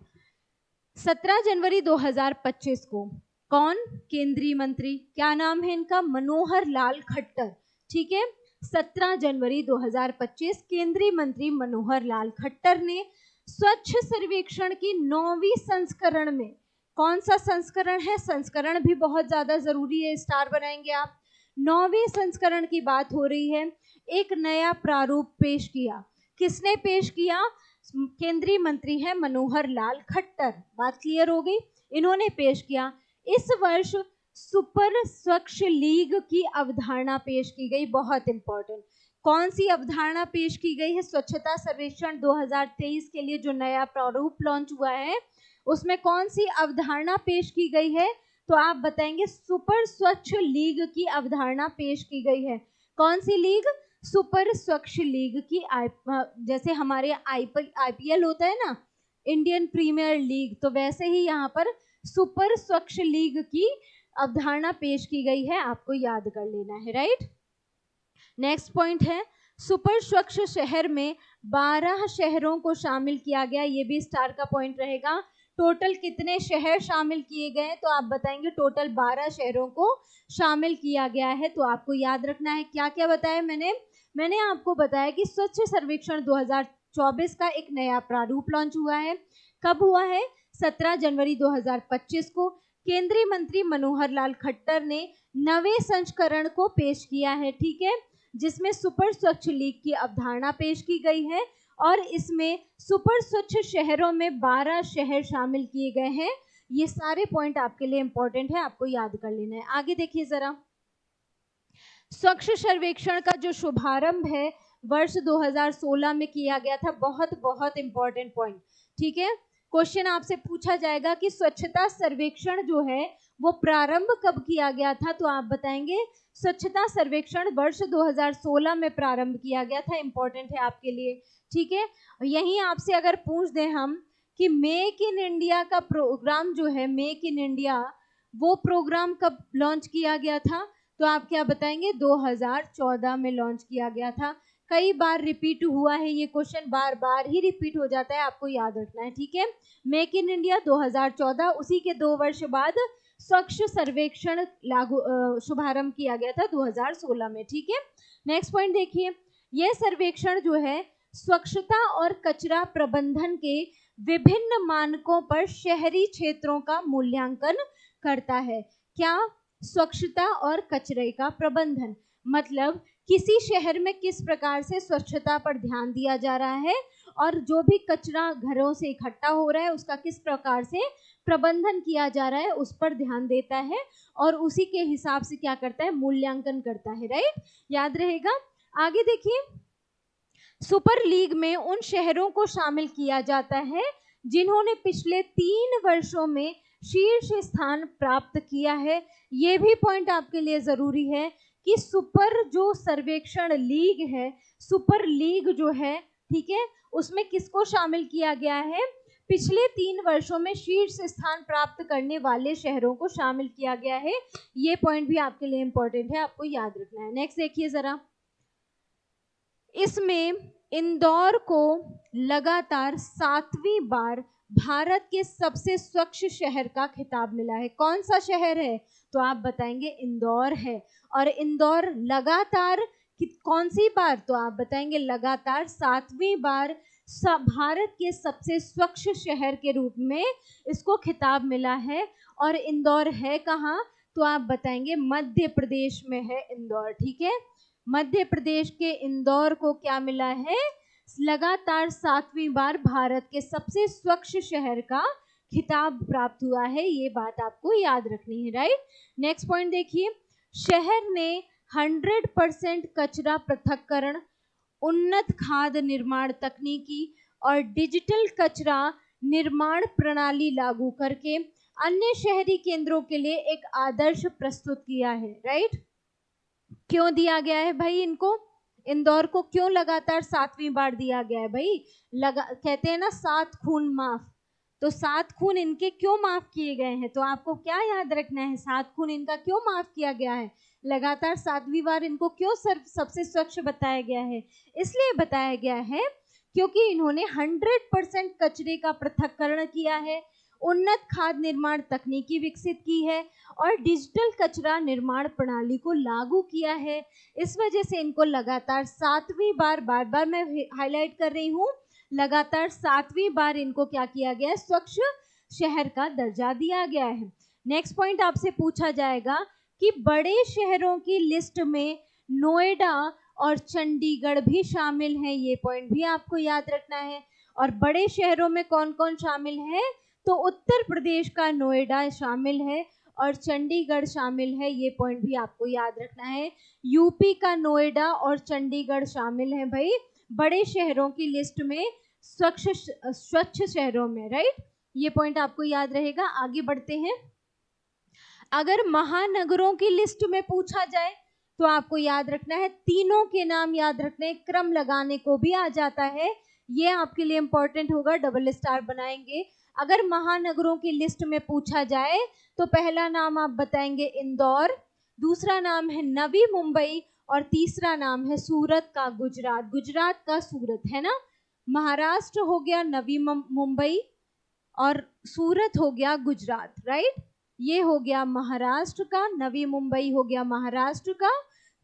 17 जनवरी 2025 को कौन, केंद्रीय मंत्री, क्या नाम है इनका, मनोहर लाल खट्टर। ठीक है, 17 जनवरी 2025 केंद्रीय मंत्री मनोहर लाल खट्टर ने स्वच्छ सर्वेक्षण की 9वीं संस्करण में, कौन सा संस्करण है, संस्करण भी बहुत ज्यादा जरूरी है, स्टार बनाएंगे आप, 9वीं संस्करण की बात हो रही है, एक नया प्रारूप पेश किया। किसने पेश किया, केंद्रीय मंत्री है मनोहर लाल खट्टर, बात क्लियर हो गई, इन्होंने पेश किया। इस वर्ष सुपर स्वच्छ लीग की अवधारणा पेश की गई, बहुत इंपॉर्टेंट, कौन सी अवधारणा पेश की गई है, स्वच्छता सर्वेक्षण 2023 के लिए जो नया प्रारूप लॉन्च हुआ है उसमें कौन सी अवधारणा पेश की गई है, तो आप बताएंगे सुपर स्वच्छ लीग की अवधारणा पेश की गई है। कौन सी लीग, सुपर स्वच्छ लीग की, जैसे हमारे आईपीएल होता है ना, इंडियन प्रीमियर लीग, तो वैसे ही यहाँ पर सुपर स्वच्छ लीग की अवधारणा पेश की गई है, आपको याद कर लेना है, राइट। नेक्स्ट पॉइंट है, सुपर स्वच्छ शहर में 12 शहरों को शामिल किया गया, ये भी स्टार का पॉइंट रहेगा। टोटल कितने शहर शामिल किए गए, तो आप बताएंगे टोटल 12 शहरों को शामिल किया गया है। तो आपको याद रखना है क्या क्या बताया मैंने आपको बताया कि स्वच्छ सर्वेक्षण 2024 का एक नया प्रारूप लॉन्च हुआ है। कब हुआ है, 17 जनवरी 2025 को केंद्रीय मंत्री मनोहर लाल खट्टर ने नवे संस्करण को पेश किया है। ठीक है, जिसमें सुपर स्वच्छ लीग की अवधारणा पेश की गई है और इसमें सुपर स्वच्छ शहरों में 12 शहर शामिल किए गए हैं। ये सारे पॉइंट आपके लिए इंपॉर्टेंट है, आपको याद कर लेना है। आगे देखिए जरा, स्वच्छ सर्वेक्षण का जो शुभारंभ है वर्ष 2016 में किया गया था, बहुत बहुत इंपॉर्टेंट पॉइंट। ठीक है, क्वेश्चन आपसे पूछा जाएगा कि स्वच्छता सर्वेक्षण जो है वो प्रारंभ कब किया गया था, तो आप बताएंगे स्वच्छता सर्वेक्षण वर्ष 2016 में प्रारंभ किया गया था, इंपॉर्टेंट है आपके लिए। ठीक है, यहीं आपसे अगर पूछ दें हम कि मेक इन इंडिया का प्रोग्राम जो है, मेक इन इंडिया, वो प्रोग्राम कब लॉन्च किया गया था, तो आप क्या बताएंगे, 2014 में लॉन्च किया गया था। कई बार रिपीट हुआ है ये क्वेश्चन, बार बार ही रिपीट हो जाता है, आपको याद रखना है। ठीक है, मेक इन इंडिया 2014, उसी के 2 वर्ष बाद स्वच्छ सर्वेक्षण लागू शुभारंभ किया गया था 2016 में। ठीक है, नेक्स्ट पॉइंट देखिए, यह सर्वेक्षण जो है स्वच्छता और कचरा प्रबंधन के विभिन्न मानकों पर शहरी क्षेत्रों का मूल्यांकन करता है। क्या, स्वच्छता और कचरे का प्रबंधन, मतलब किसी शहर में किस प्रकार से स्वच्छता पर ध्यान दिया जा रहा है और जो भी कचरा घरों से इकट्ठा हो रहा है उसका किस प्रकार से प्रबंधन किया जा रहा है उस पर ध्यान देता है और उसी के हिसाब से क्या करता है, मूल्यांकन करता है, राइट, याद रहेगा। आगे देखिए, सुपर लीग में उन शहरों को शामिल किया जाता है जिन्होंने पिछले 3 वर्षों में शीर्ष स्थान प्राप्त किया है। ये भी पॉइंट आपके लिए जरूरी है कि सुपर जो सर्वेक्षण लीग है, सुपर लीग जो है, ठीक है, उसमें किसको शामिल किया गया है? पिछले 3 वर्षों में शीर्ष स्थान प्राप्त करने वाले शहरों को शामिल किया गया है। ये पॉइंट भी आपके लिए इंपॉर्टेंट है, आपको याद रखना है। नेक्स्ट देखिए जरा, इसमें इंदौर को लगातार 7वीं बार भारत के सबसे स्वच्छ शहर का खिताब मिला है। कौन सा शहर है? तो आप बताएंगे इंदौर है। और इंदौर लगातार कौन सी बार? तो आप बताएंगे लगातार 7वीं बार भारत के सबसे स्वच्छ शहर के रूप में इसको खिताब मिला है। और इंदौर है कहाँ? तो आप बताएंगे मध्य प्रदेश में है इंदौर, ठीक है। मध्य प्रदेश के इंदौर को क्या मिला है? लगातार 7वीं बार भारत के सबसे स्वच्छ शहर का खिताब प्राप्त हुआ है। ये बात आपको याद रखनी है, राइट। नेक्स्ट पॉइंट देखिए, शहर ने 100% कचरा पृथक्करण, उन्नत खाद निर्माण तकनीकी और डिजिटल कचरा निर्माण प्रणाली लागू करके अन्य शहरी केंद्रों के लिए एक आदर्श प्रस्तुत किया है, राइट। क्यों दिया गया है भाई इनको? इंदौर को क्यों लगातार 7वीं बार दिया गया है भाई? कहते हैं ना 7 खून माफ, तो 7 खून इनके क्यों माफ किए गए हैं? तो आपको क्या याद रखना है, 7 खून इनका क्यों माफ किया गया है? लगातार 7वीं बार इनको क्यों सबसे स्वच्छ बताया गया है? इसलिए बताया गया है क्योंकि इन्होंने 100% कचरे का पृथक्करण किया है, उन्नत खाद निर्माण तकनीकी विकसित की है और डिजिटल कचरा निर्माण प्रणाली को लागू किया है। इस वजह से इनको लगातार 7वीं बार, बार बार मैं हाईलाइट कर रही हूँ, लगातार 7वीं बार इनको क्या किया गया है? स्वच्छ शहर का दर्जा दिया गया है। नेक्स्ट पॉइंट आपसे पूछा जाएगा कि बड़े शहरों की लिस्ट में नोएडा और चंडीगढ़ भी शामिल हैं। ये पॉइंट भी आपको याद रखना है। और बड़े शहरों में कौन कौन शामिल है? तो उत्तर प्रदेश का नोएडा शामिल है और चंडीगढ़ शामिल है। ये पॉइंट भी आपको याद रखना है। यूपी का नोएडा और चंडीगढ़ शामिल है भाई बड़े शहरों की लिस्ट में, स्वच्छ शहरों में, राइट। ये पॉइंट आपको याद रहेगा। आगे बढ़ते हैं। अगर महानगरों की लिस्ट में पूछा जाए तो आपको याद रखना है, तीनों के नाम याद रखने, क्रम लगाने को भी आ जाता है। ये आपके लिए इंपॉर्टेंट होगा, डबल स्टार बनाएंगे। अगर महानगरों की लिस्ट में पूछा जाए तो पहला नाम आप बताएंगे इंदौर, दूसरा नाम है नवी मुंबई और तीसरा नाम है सूरत का गुजरात। गुजरात का सूरत है ना। महाराष्ट्र हो गया नवी मुंबई और सूरत हो गया गुजरात, राइट। ये हो गया महाराष्ट्र का, नवी मुंबई हो गया महाराष्ट्र का,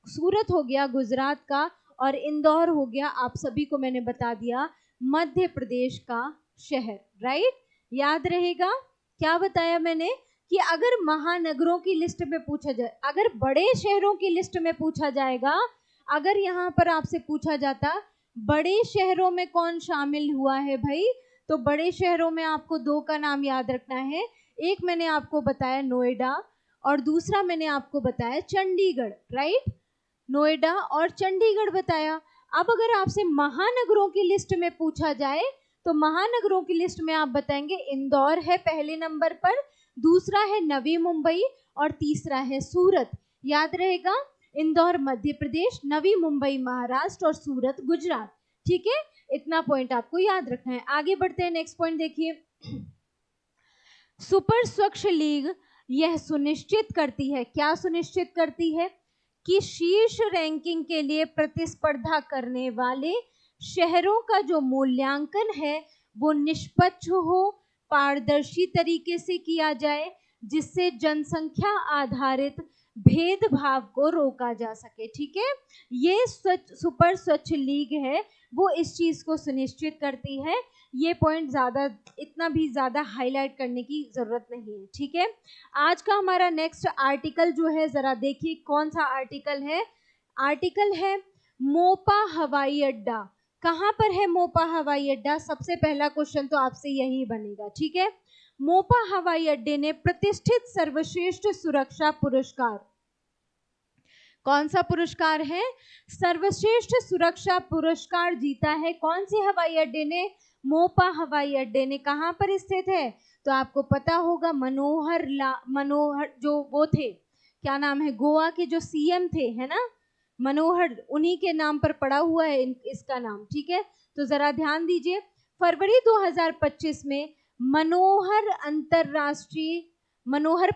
सूरत हो गया गुजरात का और इंदौर हो गया, आप सभी को मैंने बता दिया, मध्य प्रदेश का शहर, राइट। याद रहेगा क्या बताया मैंने कि अगर महानगरों की लिस्ट में पूछा जाए, अगर बड़े शहरों की लिस्ट में पूछा जाएगा, अगर यहाँ पर आपसे पूछा जाता बड़े शहरों में कौन शामिल हुआ है भाई, तो बड़े शहरों में आपको 2 का नाम याद रखना है। एक मैंने आपको बताया नोएडा और दूसरा मैंने आपको बताया चंडीगढ़, राइट। नोएडा और चंडीगढ़ बताया। अब अगर आपसे महानगरों की लिस्ट में पूछा जाए तो महानगरों की लिस्ट में आप बताएंगे इंदौर है पहले नंबर पर, दूसरा है नवी मुंबई और तीसरा है सूरत। याद रहेगा, इंदौर मध्य प्रदेश, नवी मुंबई महाराष्ट्र और सूरत गुजरात, ठीक है। इतना पॉइंट आपको याद रखना है। आगे बढ़ते हैं, नेक्स्ट पॉइंट देखिए। सुपर स्वच्छ लीग यह सुनिश्चित करती है, क्या सुनिश्चित करती है? कि शीर्ष रैंकिंग के लिए प्रतिस्पर्धा करने वाले शहरों का जो मूल्यांकन है वो निष्पक्ष हो, पारदर्शी तरीके से किया जाए, जिससे जनसंख्या आधारित भेदभाव को रोका जा सके, ठीक है। ये सुपर स्वच्छ लीग है वो इस चीज को सुनिश्चित करती है। ये पॉइंट ज्यादा, इतना भी ज्यादा हाईलाइट करने की जरूरत नहीं है, ठीक है। आज का हमारा नेक्स्ट आर्टिकल जो है, जरा देखिए कौन सा आर्टिकल है। आर्टिकल है मोपा हवाई अड्डा। कहाँ पर है मोपा हवाई अड्डा? सबसे पहला क्वेश्चन तो आपसे यही बनेगा, ठीक है। मोपा हवाई अड्डे ने प्रतिष्ठित सर्वश्रेष्ठ सुरक्षा पुरस्कार कौन सा पुरस्कार है? सर्वश्रेष्ठ सुरक्षा पुरस्कार जीता है कौन से हवाई अड्डे ने? मोपा हवाई अड्डे ने। कहाँ पर स्थित है? तो आपको पता होगा, मनोहर जो वो थे, क्या नाम है, गोवा के जो सीएम थे, है ना, मनोहर, उन्हीं के नाम पर पड़ा हुआ है इसका नाम। ठीक है, तो जरा ध्यान दीजिए। फरवरी 2025 में मनोहर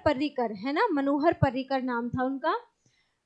पर्रिकर, है ना, मनोहर पर्रिकर नाम था उनका,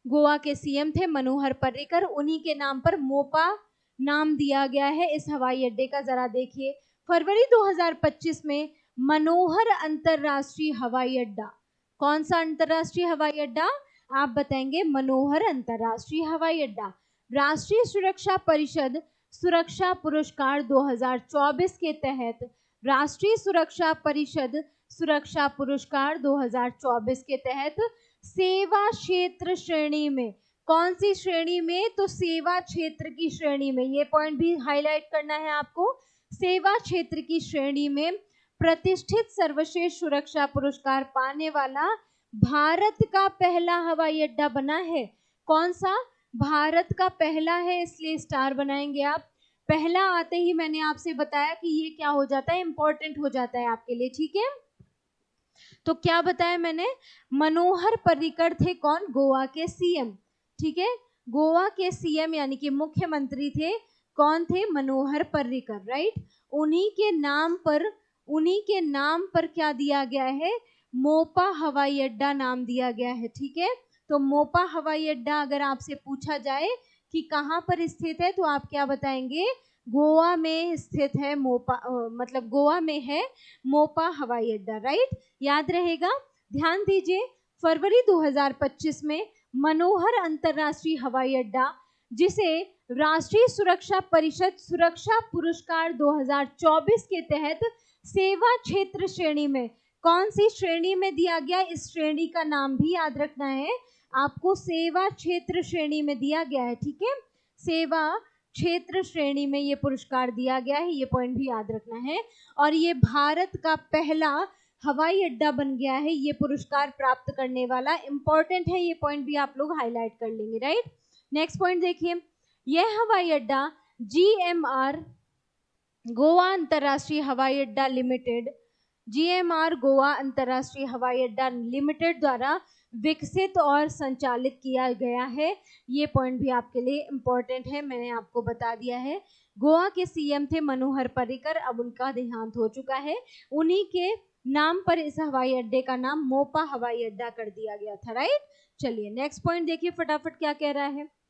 गोवा के सीएम थे मनोहर पर्रिकर, उन्हीं के नाम पर मोपा नाम दिया गया है इस हवाई अड्डे का। जरा देखिए, फरवरी 2025 में मनोहर अंतरराष्ट्रीय हवाई अड्डा, कौन सा अंतरराष्ट्रीय हवाई अड्डा? आप बताएंगे, मनोहर अंतरराष्ट्रीय हवाई अड्डा। राष्ट्रीय सुरक्षा परिषद सुरक्षा पुरस्कार 2024 के तहत, राष्ट्रीय सुरक्षा परिषद सुरक्षा पुरस्कार 2024 के तहत सेवा क्षेत्र श्रेणी में, कौन सी श्रेणी में? तो सेवा क्षेत्र की श्रेणी में, ये पॉइंट भी हाईलाइट करना है आपको। सेवा क्षेत्र की श्रेणी में प्रतिष्ठित सर्वश्रेष्ठ सुरक्षा पुरस्कार पाने वाला भारत का पहला हवाई अड्डा बना है। कौन सा? भारत का पहला है, इसलिए स्टार बनाएंगे आप। पहला आते ही मैंने आपसे बताया कि ये क्या हो जाता है, इंपॉर्टेंट हो जाता है आपके लिए। ठीक है, तो क्या बताया मैंने? मनोहर पर्रिकर थे कौन? गोवा के सीएम। ठीक है, गोवा के सीएम यानी कि मुख्यमंत्री थे, कौन थे? मनोहर पर्रिकर, राइट। उन्हीं के नाम पर क्या दिया गया है? मोपा हवाई अड्डा नाम दिया गया है। ठीक है, तो मोपा हवाई अड्डा अगर आपसे पूछा जाए कि कहाँ पर स्थित है, तो आप क्या बताएंगे? गोवा में स्थित है मोपा, मतलब गोवा में है मोपा हवाई अड्डा, राइट, याद रहेगा। ध्यान दीजिए, फरवरी 2025 में मनोहर अंतरराष्ट्रीय हवाई अड्डा, जिसे राष्ट्रीय सुरक्षा परिषद सुरक्षा पुरस्कार 2024 के तहत सेवा क्षेत्र श्रेणी में, कौन सी श्रेणी में दिया गया? इस श्रेणी का नाम भी याद रखना है आपको, सेवा क्षेत्र श्रेणी में दिया गया है। ठीक है, सेवा क्षेत्र श्रेणी में ये पुरस्कार दिया गया है, ये पॉइंट भी याद रखना है। और ये भारत का पहला हवाई अड्डा बन गया है ये पुरस्कार प्राप्त करने वाला। इंपॉर्टेंट है, ये पॉइंट भी आप लोग हाईलाइट कर लेंगे, राइट। नेक्स्ट पॉइंट देखिए, यह हवाई अड्डा GMR गोवा अंतरराष्ट्रीय हवाई अड्डा लिमिटेड, GMR गोवा अंतरराष्ट्रीय हवाई अड्डा लिमिटेड द्वारा विकसित और संचालित किया गया है। ये पॉइंट भी आपके लिए इम्पोर्टेंट है, मैंने आपको बता दिया है। गोवा के सीएम थे मनोहर पर्रिकर, अब उनका देहांत हो चुका है, उन्हीं के नाम पर इस हवाई अड्डे का नाम मोपा हवाई अड्डा कर दिया गया था, राइट। चलिए नेक्स्ट पॉइंट देखिए फटाफट क्या कह रहा है।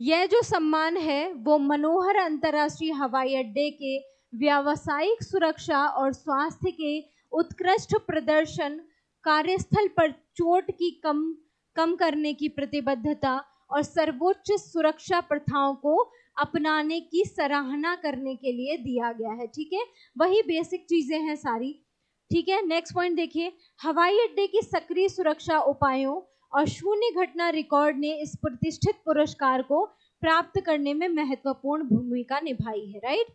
यह जो सम्मान है वो मनोहर अंतरराष्ट्रीय हवाई अड्डे के व्यावसायिक सुरक्षा और स्वास्थ्य के उत्कृष्ट प्रदर्शन, कार्यस्थल पर चोट की कम करने की प्रतिबद्धता और सर्वोच्च सुरक्षा प्रथाओं को अपनाने की सराहना करने के लिए दिया गया है। ठीक है, वही बेसिक चीजें हैं सारी। ठीक है, नेक्स्ट पॉइंट देखिए, हवाई अड्डे की सक्रिय सुरक्षा उपायों और शून्य घटना रिकॉर्ड ने इस प्रतिष्ठित पुरस्कार को प्राप्त करने में महत्वपूर्ण भूमिका निभाई है, राइट।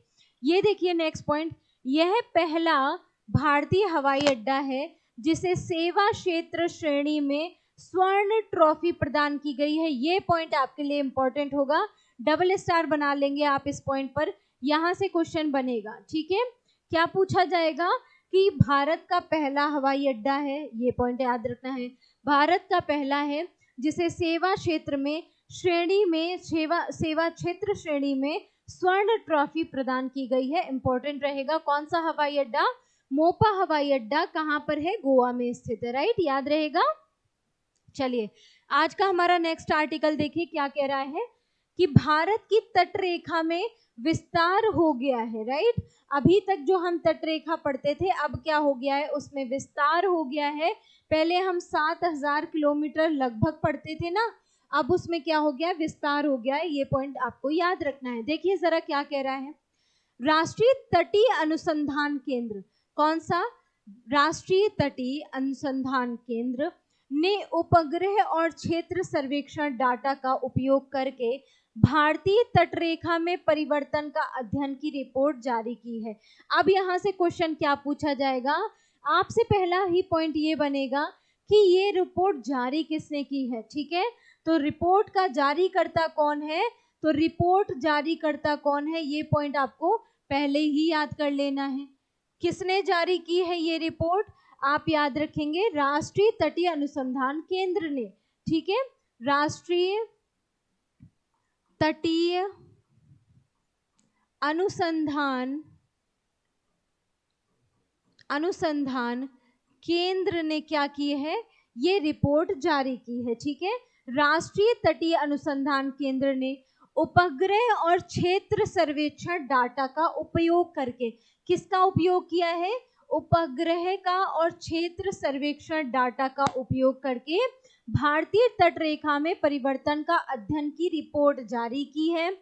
ये देखिए नेक्स्ट पॉइंट, यह पहला भारतीय हवाई अड्डा है जिसे सेवा क्षेत्र श्रेणी में स्वर्ण ट्रॉफी प्रदान की गई है। ये पॉइंट आपके लिए इंपॉर्टेंट होगा, डबल स्टार बना लेंगे आप इस पॉइंट पर, यहां से क्वेश्चन बनेगा। ठीक है, क्या पूछा जाएगा कि भारत का पहला हवाई अड्डा है, ये पॉइंट याद रखना है, भारत का पहला है जिसे सेवा क्षेत्र में सेवा क्षेत्र श्रेणी में स्वर्ण ट्रॉफी प्रदान की गई है। इंपॉर्टेंट रहेगा, कौन सा हवाई अड्डा? मोपा हवाई अड्डा कहां पर है? गोवा में स्थित है, राइट, याद रहेगा। चलिए आज का हमारा नेक्स्ट आर्टिकल देखिए क्या कह रहा है कि भारत की तट रेखा में विस्तार हो गया है, राइट। अभी तक जो हम तट रेखा पढ़ते थे, अब क्या हो गया है, उसमें विस्तार हो गया है। पहले हम 7000 किलोमीटर लगभग पढ़ते थे ना, अब उसमें क्या हो गया, विस्तार हो गया है। ये पॉइंट आपको याद रखना है। देखिए जरा क्या कह रहा है, राष्ट्रीय तटीय अनुसंधान केंद्र, कौन सा? राष्ट्रीय तटीय अनुसंधान केंद्र ने उपग्रह और क्षेत्र सर्वेक्षण डाटा का उपयोग करके भारतीय तटरेखा में परिवर्तन का अध्ययन की रिपोर्ट जारी की है। अब यहाँ से क्वेश्चन क्या पूछा जाएगा आपसे, पहला ही पॉइंट ये बनेगा कि ये रिपोर्ट जारी किसने की है। ठीक है, तो रिपोर्ट का जारीकर्ता कौन है, तो रिपोर्ट जारीकर्ता कौन है, ये पॉइंट आपको पहले ही याद कर लेना है। किसने जारी की है ये रिपोर्ट, आप याद रखेंगे राष्ट्रीय तटीय अनुसंधान केंद्र ने, ठीक है, राष्ट्रीय तटीय अनुसंधान केंद्र ने क्या की है, ये रिपोर्ट जारी की है, ठीक है। राष्ट्रीय तटीय अनुसंधान केंद्र ने उपग्रह और क्षेत्र सर्वेक्षण डाटा का उपयोग करके, किसका उपयोग किया है, उपग्रह का और क्षेत्र सर्वेक्षण डाटा का उपयोग करके भारतीय तट रेखा में परिवर्तन का अध्ययन की रिपोर्ट जारी की है।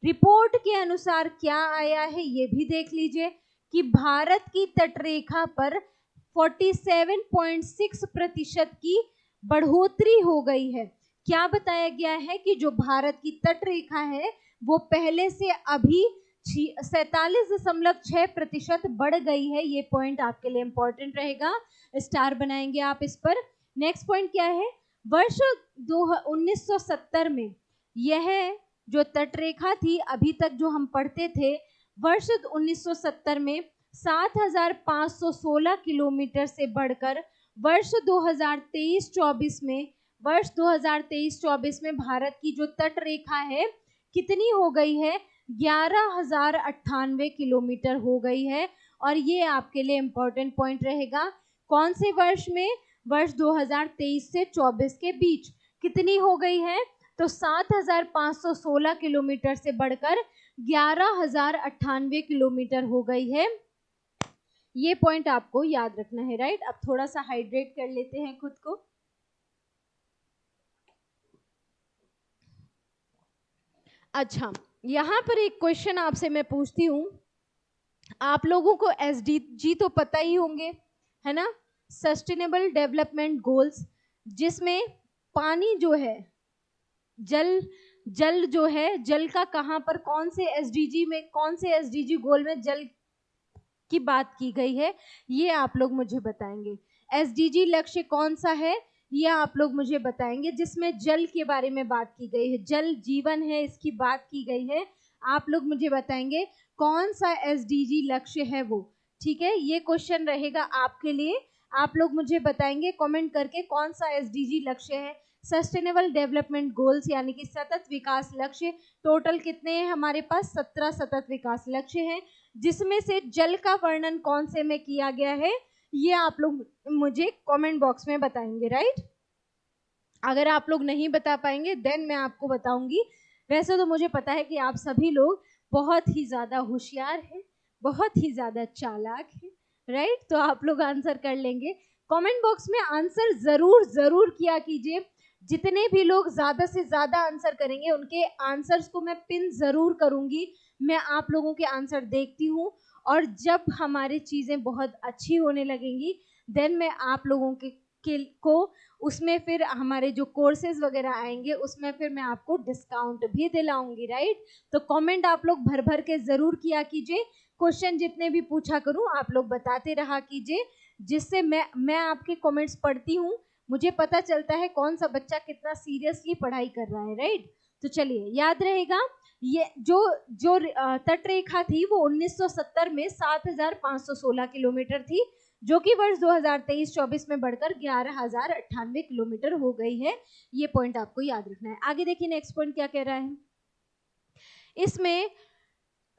रिपोर्ट के अनुसार क्या आया है ये भी देख लीजिए कि भारत की तटरेखा पर 47.6% की बढ़ोतरी हो गई है। क्या बताया गया है कि जो भारत की तटरेखा है वो पहले से अभी 47.6% बढ़ गई है। ये पॉइंट आपके लिए इंपॉर्टेंट रहेगा, स्टार बनाएंगे आप इस पर। नेक्स्ट पॉइंट क्या है, वर्ष 1970 में यह जो तटरेखा थी अभी तक जो हम पढ़ते थे, वर्ष 1970 में 7,516 किलोमीटर से बढ़कर वर्ष 2023-24 में भारत की जो तट रेखा है कितनी हो गई है, 11,098 किलोमीटर हो गई है। और ये आपके लिए इंपॉर्टेंट पॉइंट रहेगा, कौन से वर्ष में, वर्ष 2023 से 24 के बीच कितनी हो गई है, तो 7,516 किलोमीटर से बढ़कर 11,098 किलोमीटर हो गई है। ये पॉइंट आपको याद रखना है, राइट। अब थोड़ा सा हाइड्रेट कर लेते हैं खुद को। अच्छा, यहाँ पर एक क्वेश्चन आपसे मैं पूछती हूँ, आप लोगों को SDG तो पता ही होंगे, है ना, सस्टेनेबल डेवलपमेंट गोल्स, जिसमें पानी जो है, जल जो है, जल का कहाँ पर, कौन से SDG गोल में जल की बात की गई है, ये आप लोग मुझे बताएंगे। SDG लक्ष्य कौन सा है, ये आप लोग मुझे बताएंगे, जिसमें जल के बारे में बात की गई है, जल जीवन है इसकी बात की गई है। आप लोग मुझे बताएंगे कौन सा SDG लक्ष्य है वो, ठीक है। ये क्वेश्चन रहेगा आपके लिए, आप लोग मुझे बताएंगे कमेंट करके कौन सा SDG लक्ष्य है। सस्टेनेबल डेवलपमेंट गोल्स यानी कि सतत विकास लक्ष्य, टोटल कितने हैं हमारे पास, 17 सतत विकास लक्ष्य हैं, जिसमें से जल का वर्णन कौन से में किया गया है, ये आप लोग मुझे कमेंट बॉक्स में बताएंगे, राइट। अगर आप लोग नहीं बता पाएंगे देन मैं आपको बताऊंगी। वैसे तो मुझे पता है कि आप सभी लोग बहुत ही ज़्यादा होशियार हैं, बहुत ही ज़्यादा चालाक हैं, राइट, तो आप लोग आंसर कर लेंगे। कमेंट बॉक्स में आंसर ज़रूर किया कीजिए। जितने भी लोग ज़्यादा से ज़्यादा आंसर करेंगे उनके आंसर्स को मैं पिन ज़रूर करूँगी। मैं आप लोगों के आंसर देखती हूँ, और जब हमारी चीज़ें बहुत अच्छी होने लगेंगी देन मैं आप लोगों को उसमें फिर हमारे जो कोर्सेज वगैरह आएंगे उसमें फिर मैं आपको डिस्काउंट भी दिलाऊंगी, राइट। तो कमेंट आप लोग भर भर के ज़रूर किया कीजिए। क्वेश्चन जितने भी पूछा करूँ आप लोग बताते रहा कीजिए, जिससे मैं आपके कमेंट्स पढ़ती हूँ, मुझे पता चलता है कौन सा बच्चा कितना सीरियसली पढ़ाई कर रहा है, राइट। तो चलिए, याद रहेगा ये जो तट रेखा थी वो 1970 में 7,516 किलोमीटर थी, जो कि वर्ष 2023-24 में बढ़कर 11,098 किलोमीटर हो गई है। ये पॉइंट आपको याद रखना है। आगे देखिए नेक्स्ट पॉइंट क्या कह रहा है, इसमें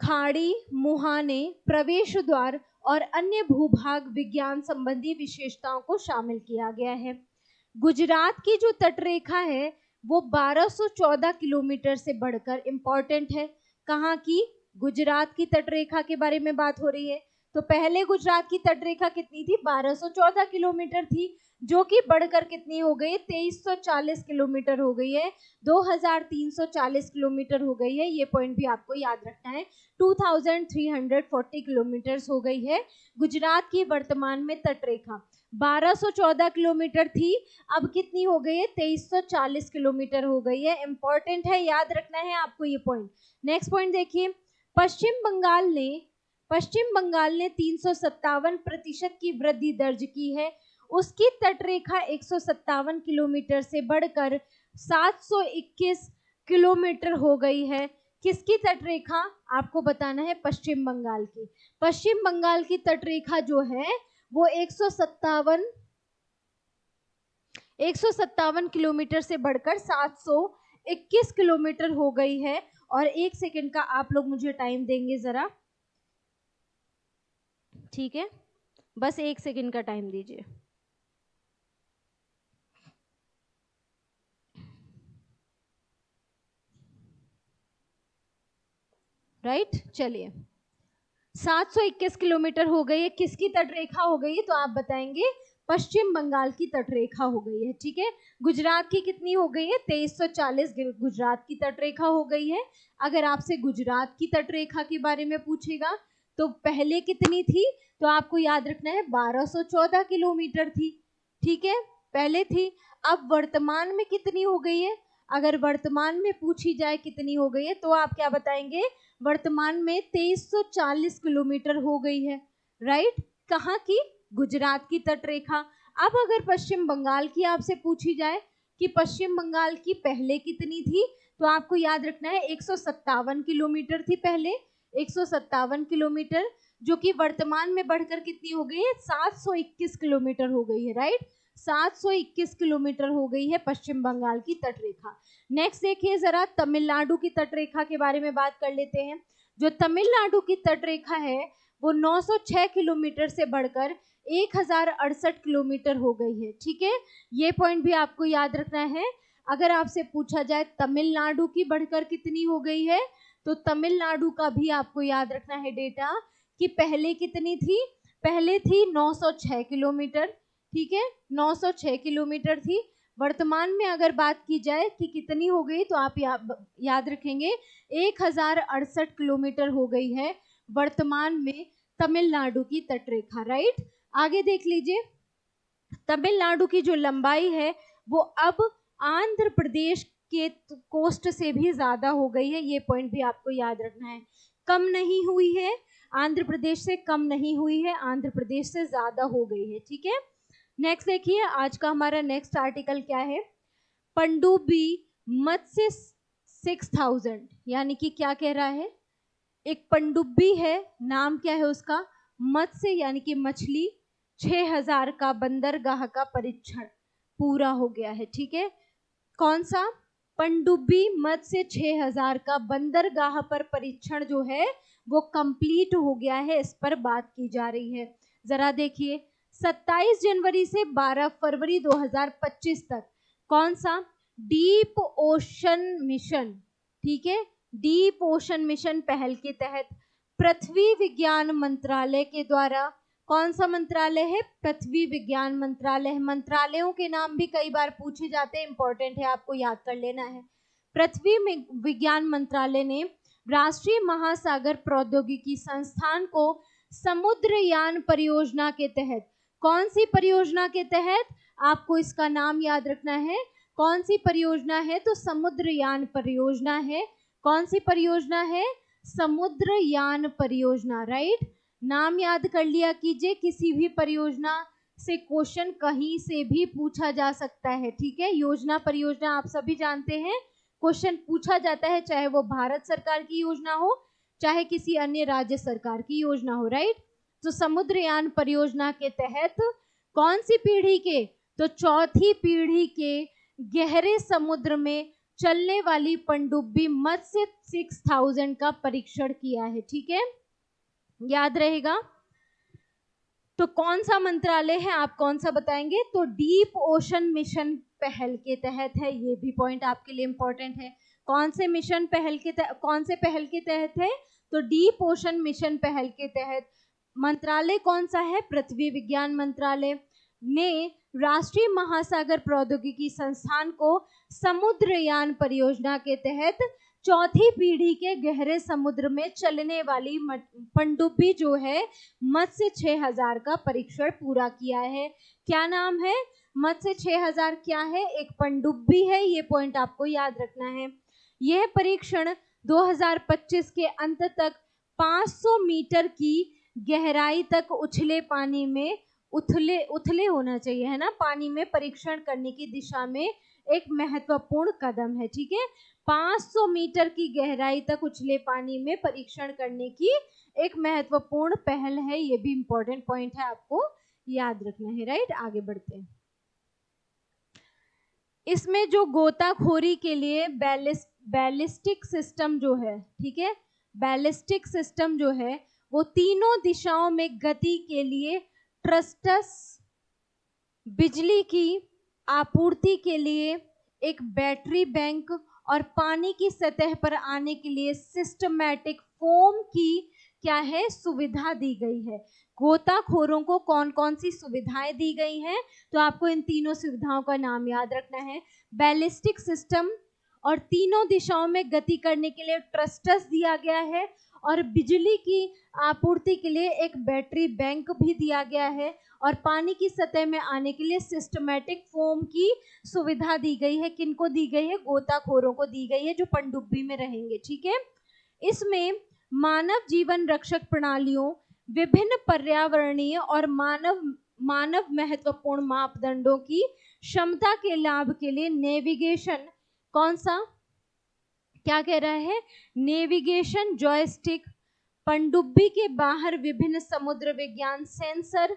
खाड़ी, मुहाने, प्रवेश द्वार और अन्य भूभाग विज्ञान संबंधी विशेषताओं को शामिल किया गया है। गुजरात की जो तटरेखा है वो 1214 किलोमीटर से बढ़कर, इंपॉर्टेंट है, कहाँ की, गुजरात की तटरेखा के बारे में बात हो रही है। तो पहले गुजरात की तटरेखा कितनी थी, 1214 किलोमीटर थी, जो कि बढ़कर कितनी हो गई, 2340 किलोमीटर हो गई है, 2340 किलोमीटर हो गई है। ये पॉइंट भी आपको याद रखना है। 2340 किलोमीटर हो गई है गुजरात की वर्तमान में तटरेखा। 1214 किलोमीटर थी, अब कितनी हो गई है, 2340 किलोमीटर हो गई है। इंपॉर्टेंट है, याद रखना है आपको ये पॉइंट। नेक्स्ट पॉइंट देखिए, पश्चिम बंगाल ने 357% की वृद्धि दर्ज की है। उसकी तटरेखा 157 किलोमीटर से बढ़कर 721 किलोमीटर हो गई है। किसकी तटरेखा? आपको बताना है पश्चिम बंगाल की। पश्चिम बंगाल की तटरेखा जो है वो 157 किलोमीटर से बढ़कर 721 किलोमीटर हो गई है। और 1 सेकंड का आप लोग मुझे टाइम देंगे जरा, ठीक है? बस 1 सेकंड का टाइम दीजिए। राइट, चलिए 721 किलोमीटर हो गई है। किसकी तटरेखा हो गई है? तो आप बताएंगे पश्चिम बंगाल की तटरेखा हो गई है, ठीक है? गुजरात की कितनी हो गई है? 2340 गुजरात की तटरेखा हो गई है। अगर आपसे गुजरात की तटरेखा के बारे में पूछेगा तो पहले कितनी थी? तो आपको याद रखना है 1214 किलोमीटर थी, ठीक है? पहले थी। अब वर्तमान में कितनी हो गई है? अगर वर्तमान में पूछी जाए कितनी हो गई है तो आप क्या बताएंगे? वर्तमान में 2340 किलोमीटर हो गई है। राइट, कहाँ की? गुजरात की तटरेखा। अब अगर पश्चिम बंगाल की आपसे पूछी जाए कि पश्चिम बंगाल की पहले कितनी थी, तो आपको याद रखना है 157 किलोमीटर थी पहले, 157 किलोमीटर, जो कि वर्तमान में बढ़कर कितनी हो गई है? 721 किलोमीटर हो गई है। राइट, 721 किलोमीटर हो गई है पश्चिम बंगाल की तटरेखा। नेक्स्ट देखिए जरा, तमिलनाडु की तटरेखा के बारे में बात कर लेते हैं। जो तमिलनाडु की तटरेखा है वो 906 किलोमीटर से बढ़कर 1068 किलोमीटर हो गई है, ठीक है? ये पॉइंट भी आपको याद रखना है। अगर आपसे पूछा जाए तमिलनाडु की बढ़कर कितनी हो गई है, तो तमिलनाडु का भी आपको याद रखना है डेटा कि पहले कितनी थी? पहले थी 906 किलोमीटर, ठीक है? 906 किलोमीटर थी। वर्तमान में अगर बात की जाए कि कितनी हो गई, तो आप याद रखेंगे 1068 किलोमीटर हो गई है वर्तमान में तमिलनाडु की तटरेखा। राइट, आगे देख लीजिए, तमिलनाडु की जो लंबाई है वो अब आंध्र प्रदेश के कोस्ट से भी ज्यादा हो गई है। ये पॉइंट भी आपको याद रखना है, कम नहीं हुई है, आंध्र प्रदेश से कम नहीं हुई है, आंध्र प्रदेश से ज्यादा हो गई है, ठीक है? नेक्स्ट देखिए, आज का हमारा नेक्स्ट आर्टिकल क्या है? पनडुब्बी मत्स्य 6000, यानी कि क्या कह रहा है? एक पनडुब्बी है, नाम क्या है उसका? मत्स्य यानी कि मछली, 6000 का बंदरगाह का परीक्षण पूरा हो गया है, ठीक है? कौन सा? पनडुब्बी मत्स्य 6000 का बंदरगाह पर परीक्षण जो है वो कंप्लीट हो गया है, इस पर बात की जा रही है। जरा देखिए, 27 जनवरी से 12 फरवरी 2025 तक कौन सा? डीप ओशन मिशन, ठीक है? डीप ओशन मिशन पहल के तहत पृथ्वी विज्ञान मंत्रालय के द्वारा, कौन सा मंत्रालय है? पृथ्वी विज्ञान मंत्रालय। मंत्रालयों के नाम भी कई बार पूछे जाते हैं, इंपॉर्टेंट है, आपको याद कर लेना है। पृथ्वी विज्ञान मंत्रालय ने राष्ट्रीय महासागर प्रौद्योगिकी संस्थान को समुद्रयान परियोजना के तहत, कौन सी परियोजना के तहत? आपको इसका नाम याद रखना है। कौन सी परियोजना है? तो समुद्रयान परियोजना है। कौन सी परियोजना है? समुद्रयान परियोजना। राइट, नाम याद कर लिया कीजिए, किसी भी परियोजना से क्वेश्चन कहीं से भी पूछा जा सकता है, ठीक है? योजना परियोजना आप सभी जानते हैं, क्वेश्चन पूछा जाता है, चाहे वो भारत सरकार की योजना हो, चाहे किसी अन्य राज्य सरकार की योजना हो। राइट, तो समुद्रयान परियोजना के तहत कौन सी पीढ़ी के? तो चौथी पीढ़ी के गहरे समुद्र में चलने वाली पनडुब्बी मत्स्य 6000 का परीक्षण किया है, ठीक है? याद रहेगा। तो कौन सा मंत्रालय है, आप कौन सा बताएंगे? तो डीप ओशन मिशन पहल के तहत है। ये भी पॉइंट आपके लिए इंपॉर्टेंट है। कौन से मिशन पहल के कौन से पहल के तहत है? तो डीप ओशन मिशन पहल के तहत। मंत्रालय कौन सा है? पृथ्वी विज्ञान मंत्रालय ने राष्ट्रीय महासागर प्रौद्योगिकी संस्थान को समुद्रयान परियोजना के तहत चौथी पीढ़ी के गहरे समुद्र में चलने वाली पनडुब्बी जो है मत्स्य 6000 का परीक्षण पूरा किया है। क्या नाम है? मत्स्य 6000 क्या है? एक पनडुब्बी है, ये पॉइंट आपको याद रखना है। यह परीक्षण 2025 के अंत तक 500 मीटर की गहराई तक उछले पानी में उथले होना चाहिए, है ना, पानी में परीक्षण करने की दिशा में एक महत्वपूर्ण कदम है। ठीक है, 500 मीटर की गहराई तक उछले पानी में परीक्षण करने की एक महत्वपूर्ण पहल है। ये भी इंपॉर्टेंट पॉइंट है, आपको याद रखना है। राइट, आगे बढ़ते हैं। इसमें जो गोताखोरी के लिए बैलिस्टिक सिस्टम जो है, ठीक है, बैलिस्टिक सिस्टम जो है वो तीनों दिशाओं में गति के लिए ट्रस्टस, बिजली की आपूर्ति के लिए एक बैटरी बैंक और पानी की सतह पर आने के लिए सिस्टमैटिक फोम की क्या है, सुविधा दी गई है। गोताखोरों को कौन कौन सी सुविधाएं दी गई हैं, तो आपको इन तीनों सुविधाओं का नाम याद रखना है। बैलिस्टिक सिस्टम और तीनों दिशाओं में गति करने के लिए ट्रस्टस दिया गया है, और बिजली की आपूर्ति के लिए एक बैटरी बैंक भी दिया गया है, और पानी की सतह में आने के लिए सिस्टमैटिक फोम की सुविधा दी गई है। किनको दी गई है, गोताखोरों को दी गई है जो पनडुब्बी में रहेंगे। ठीक है, इसमें मानव जीवन रक्षक प्रणालियों, विभिन्न पर्यावरणीय और मानव महत्वपूर्ण मापदंडों की क्षमता के लाभ के लिए नेविगेशन, कौन सा, क्या कह रहा है, नेविगेशन जॉयस्टिक, पनडुब्बी के बाहर विभिन्न समुद्र विज्ञान सेंसर,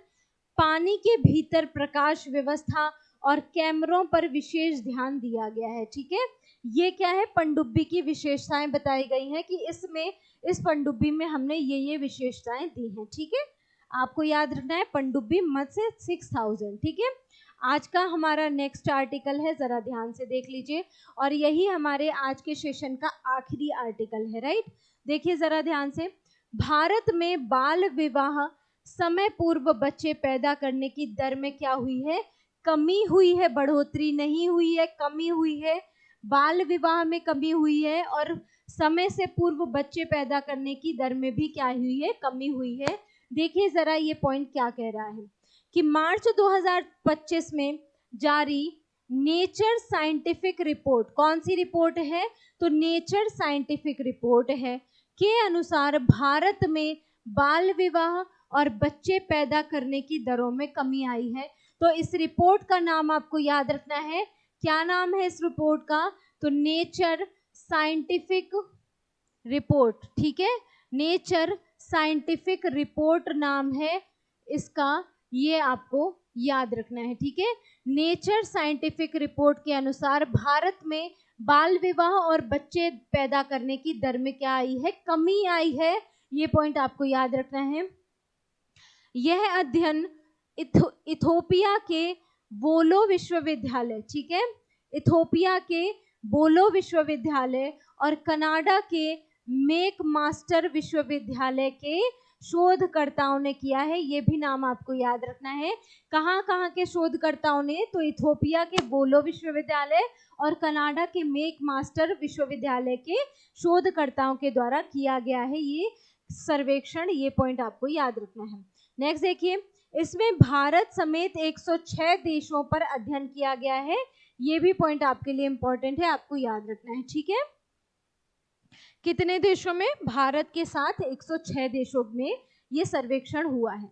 पानी के भीतर प्रकाश व्यवस्था और कैमरों पर विशेष ध्यान दिया गया है। ठीक है, ये क्या है, पनडुब्बी की विशेषताएं बताई गई हैं कि इसमें, इस पनडुब्बी में हमने ये विशेषताएं दी हैं। ठीक है, आपको याद रखना है पनडुब्बी मत से 6000। ठीक है, आज का हमारा नेक्स्ट आर्टिकल है, जरा ध्यान से देख लीजिए, और यही हमारे आज के सेशन का आखिरी आर्टिकल है। राइट, देखिए जरा ध्यान से। भारत में बाल विवाह, समय पूर्व बच्चे पैदा करने की दर में क्या हुई है, कमी हुई है, बढ़ोतरी नहीं हुई है, कमी हुई है। बाल विवाह में कमी हुई है और समय से पूर्व बच्चे पैदा करने की दर में भी क्या हुई है, कमी हुई है। देखिए जरा ये पॉइंट क्या कह रहा है कि मार्च 2025 में जारी नेचर साइंटिफिक रिपोर्ट, कौन सी रिपोर्ट है, तो नेचर साइंटिफिक रिपोर्ट है, के अनुसार भारत में बाल विवाह और बच्चे पैदा करने की दरों में कमी आई है। तो इस रिपोर्ट का नाम आपको याद रखना है, क्या नाम है इस रिपोर्ट का, तो नेचर साइंटिफिक रिपोर्ट। ठीक है, नेचर साइंटिफिक रिपोर्ट नाम है इसका, ये आपको याद रखना है। ठीक है, नेचर साइंटिफिक रिपोर्ट के अनुसार भारत में बाल विवाह और बच्चे पैदा करने की दर में क्या आई है, कमी आई है। ये पॉइंट आपको याद रखना है। यह अध्ययन इथोपिया के बोलो विश्वविद्यालय, ठीक है, इथोपिया के बोलो विश्वविद्यालय और कनाडा के मेक मास्टर विश्वविद्यालय के शोधकर्ताओं ने किया है। ये भी नाम आपको याद रखना है। कहाँ कहाँ के शोधकर्ताओं ने, तो इथोपिया के बोलो विश्वविद्यालय और कनाडा के मेक मास्टर विश्वविद्यालय के शोधकर्ताओं के द्वारा किया गया है ये सर्वेक्षण। ये पॉइंट आपको याद रखना है। नेक्स्ट देखिए, इसमें भारत समेत 106 देशों पर अध्ययन किया गया है। ये भी पॉइंट आपके लिए इंपॉर्टेंट है, आपको याद रखना है। ठीक है, कितने देशों में, भारत के साथ 106 देशों में ये सर्वेक्षण हुआ है।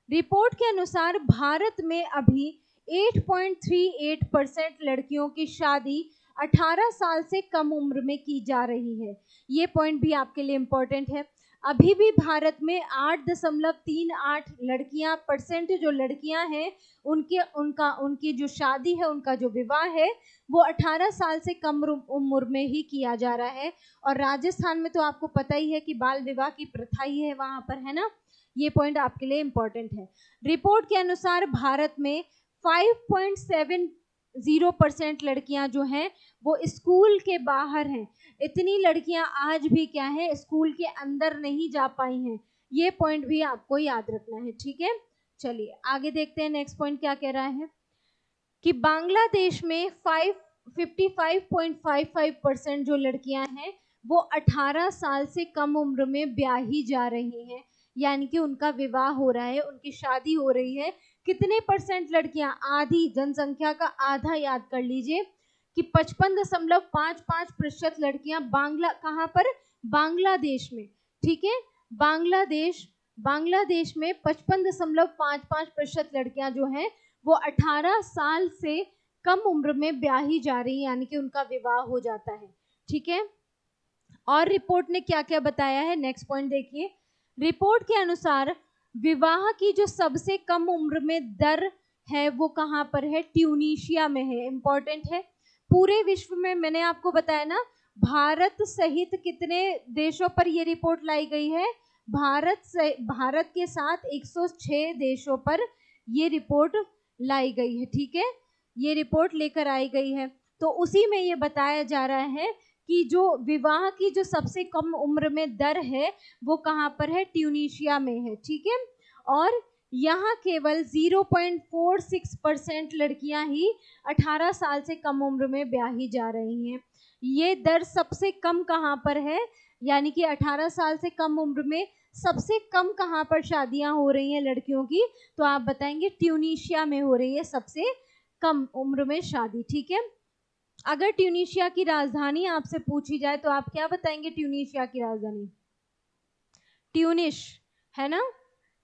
रिपोर्ट के अनुसार भारत में अभी 8.38% लड़कियों की शादी 18 साल से कम उम्र में की जा रही है। ये पॉइंट भी आपके लिए इंपॉर्टेंट है। अभी भी भारत में 8.38 लड़कियां परसेंट जो लड़कियां हैं उनकी जो शादी है, उनका जो विवाह है वो 18 साल से कम उम्र में ही किया जा रहा है। और राजस्थान में तो आपको पता ही है कि बाल विवाह की प्रथा ही है वहां पर, है ना। ये पॉइंट आपके लिए इंपॉर्टेंट है। रिपोर्ट के अनुसार भारत में 5.70% लड़कियां जो हैं वो स्कूल के बाहर हैं। इतनी लड़कियां आज भी क्या है, स्कूल के अंदर नहीं जा पाई हैं। ये पॉइंट भी आपको याद रखना है। ठीक है, चलिए आगे देखते हैं। नेक्स्ट पॉइंट क्या कह रहा है कि बांग्लादेश में 55.55% जो लड़कियां हैं वो 18 साल से कम उम्र में ब्याही जा रही हैं, यानी कि उनका विवाह हो रहा है, उनकी शादी हो रही है। कितने परसेंट लड़कियां, आधी जनसंख्या का आधा, याद कर लीजिए कि 55.55% लड़कियां कहाँ पर, बांग्लादेश में। ठीक है, बांग्लादेश में 55.55% लड़कियां जो हैं वो 18 साल से कम उम्र में ब्याही जा रही है, यानी कि उनका विवाह हो जाता है। ठीक है, और रिपोर्ट ने क्या क्या बताया है, नेक्स्ट पॉइंट देखिए। रिपोर्ट के अनुसार विवाह की जो सबसे कम उम्र में दर है वो कहाँ पर है, ट्यूनीशिया में है। इंपॉर्टेंट है। पूरे विश्व में मैंने आपको बताया ना, भारत सहित कितने देशों पर ये रिपोर्ट लाई गई है, भारत के साथ 106 देशों पर ये रिपोर्ट लाई गई है। ठीक है, ये रिपोर्ट लेकर आई गई है। तो उसी में ये बताया जा रहा है कि जो विवाह की जो सबसे कम उम्र में दर है वो कहाँ पर है, ट्यूनीशिया में है। ठीक है, और यहाँ केवल 0.46% लड़कियां ही 18 साल से कम उम्र में ब्याही जा रही हैं। ये दर सबसे कम कहाँ पर है, यानी कि 18 साल से कम उम्र में सबसे कम कहाँ पर शादियां हो रही हैं लड़कियों की, तो आप बताएंगे ट्यूनीशिया में हो रही है सबसे कम उम्र में शादी। ठीक है, अगर ट्यूनीशिया की राजधानी आपसे पूछी जाए तो आप क्या बताएंगे, ट्यूनीशिया की राजधानी ट्यूनिश है ना,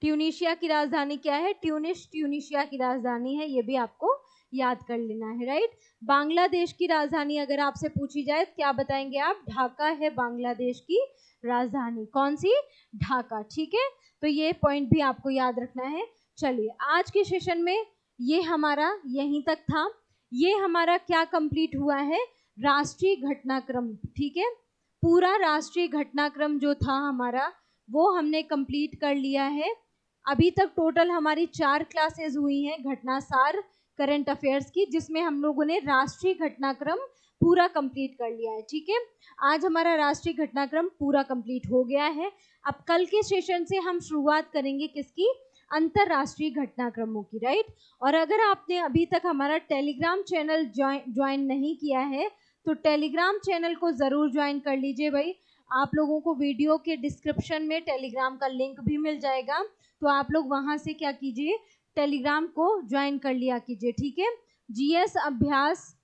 ट्यूनीशिया की राजधानी क्या है, ट्यूनिश ट्यूनीशिया की राजधानी है, ये भी आपको याद कर लेना है। राइट, बांग्लादेश की राजधानी अगर आपसे पूछी जाए तो क्या बताएंगे आप, ढाका है बांग्लादेश की राजधानी। कौन सी, ढाका। ठीक है, तो ये पॉइंट भी आपको याद रखना है। चलिए, आज के सेशन में ये हमारा यहीं तक था। ये हमारा क्या कंप्लीट हुआ है, राष्ट्रीय घटनाक्रम। ठीक है, पूरा राष्ट्रीय घटनाक्रम जो था हमारा वो हमने कंप्लीट कर लिया है। अभी तक टोटल हमारी 4 क्लासेस हुई हैं घटनासार करंट अफेयर्स की, जिसमें हम लोगों ने राष्ट्रीय घटनाक्रम पूरा कंप्लीट कर लिया है। ठीक है, आज हमारा राष्ट्रीय घटनाक्रम पूरा कंप्लीट हो गया है। अब कल के सेशन से हम शुरुआत करेंगे किसकी, अंतरराष्ट्रीय घटनाक्रमों की। राइट, और अगर आपने अभी तक हमारा टेलीग्राम चैनल ज्वाइन नहीं किया है तो टेलीग्राम चैनल को ज़रूर ज्वाइन कर लीजिए भाई। आप लोगों को वीडियो के डिस्क्रिप्शन में टेलीग्राम का लिंक भी मिल जाएगा, तो आप लोग वहां से क्या कीजिए, टेलीग्राम को ज्वाइन कर लिया कीजिए। ठीक है, जीएस अभ्यास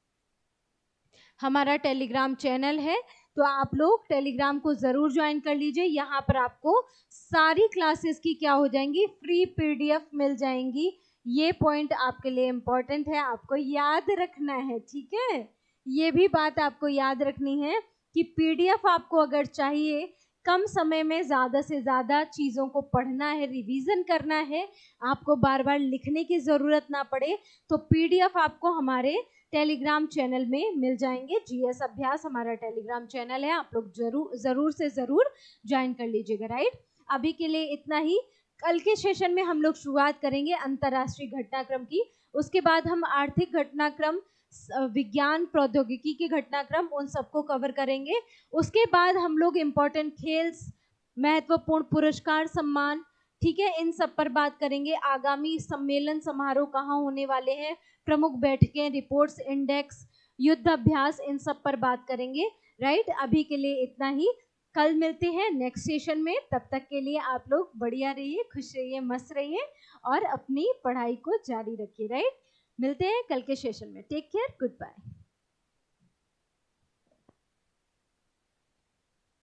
हमारा टेलीग्राम चैनल है, तो आप लोग टेलीग्राम को ज़रूर ज्वाइन कर लीजिए। यहाँ पर आपको सारी क्लासेस की क्या हो जाएंगी, फ्री पीडीएफ मिल जाएंगी। ये पॉइंट आपके लिए इम्पोर्टेंट है, आपको याद रखना है। ठीक है, ये भी बात आपको याद रखनी है कि पीडीएफ आपको अगर चाहिए, कम समय में ज़्यादा से ज़्यादा चीज़ों को पढ़ना है, रिवीजन करना है, आपको बार बार लिखने की ज़रूरत ना पड़े, तो पीडीएफ आपको हमारे टेलीग्राम चैनल में मिल जाएंगे। जीएस अभ्यास हमारा टेलीग्राम चैनल है, आप लोग ज़रूर से ज़रूर ज्वाइन कर लीजिएगा। राइट, अभी के लिए इतना ही। कल के सेशन में हम लोग शुरुआत करेंगे अंतर्राष्ट्रीय घटनाक्रम की, उसके बाद हम आर्थिक घटनाक्रम, विज्ञान प्रौद्योगिकी के घटनाक्रम, उन सबको कवर करेंगे। उसके बाद हम लोग इम्पोर्टेंट खेल्स, महत्वपूर्ण पुरस्कार सम्मान, ठीक है, इन सब पर बात करेंगे। आगामी सम्मेलन समारोह कहाँ होने वाले हैं, प्रमुख बैठकें, रिपोर्ट्स, इंडेक्स, युद्ध अभ्यास, इन सब पर बात करेंगे। राइट, अभी के लिए इतना ही। कल मिलते हैं नेक्स्ट सेशन में, तब तक के लिए आप लोग बढ़िया रहिए, खुश रहिए, मस्त रहिए और अपनी पढ़ाई को जारी रखिए। राइट, मिलते हैं कल के सेशन में। Take care, good bye.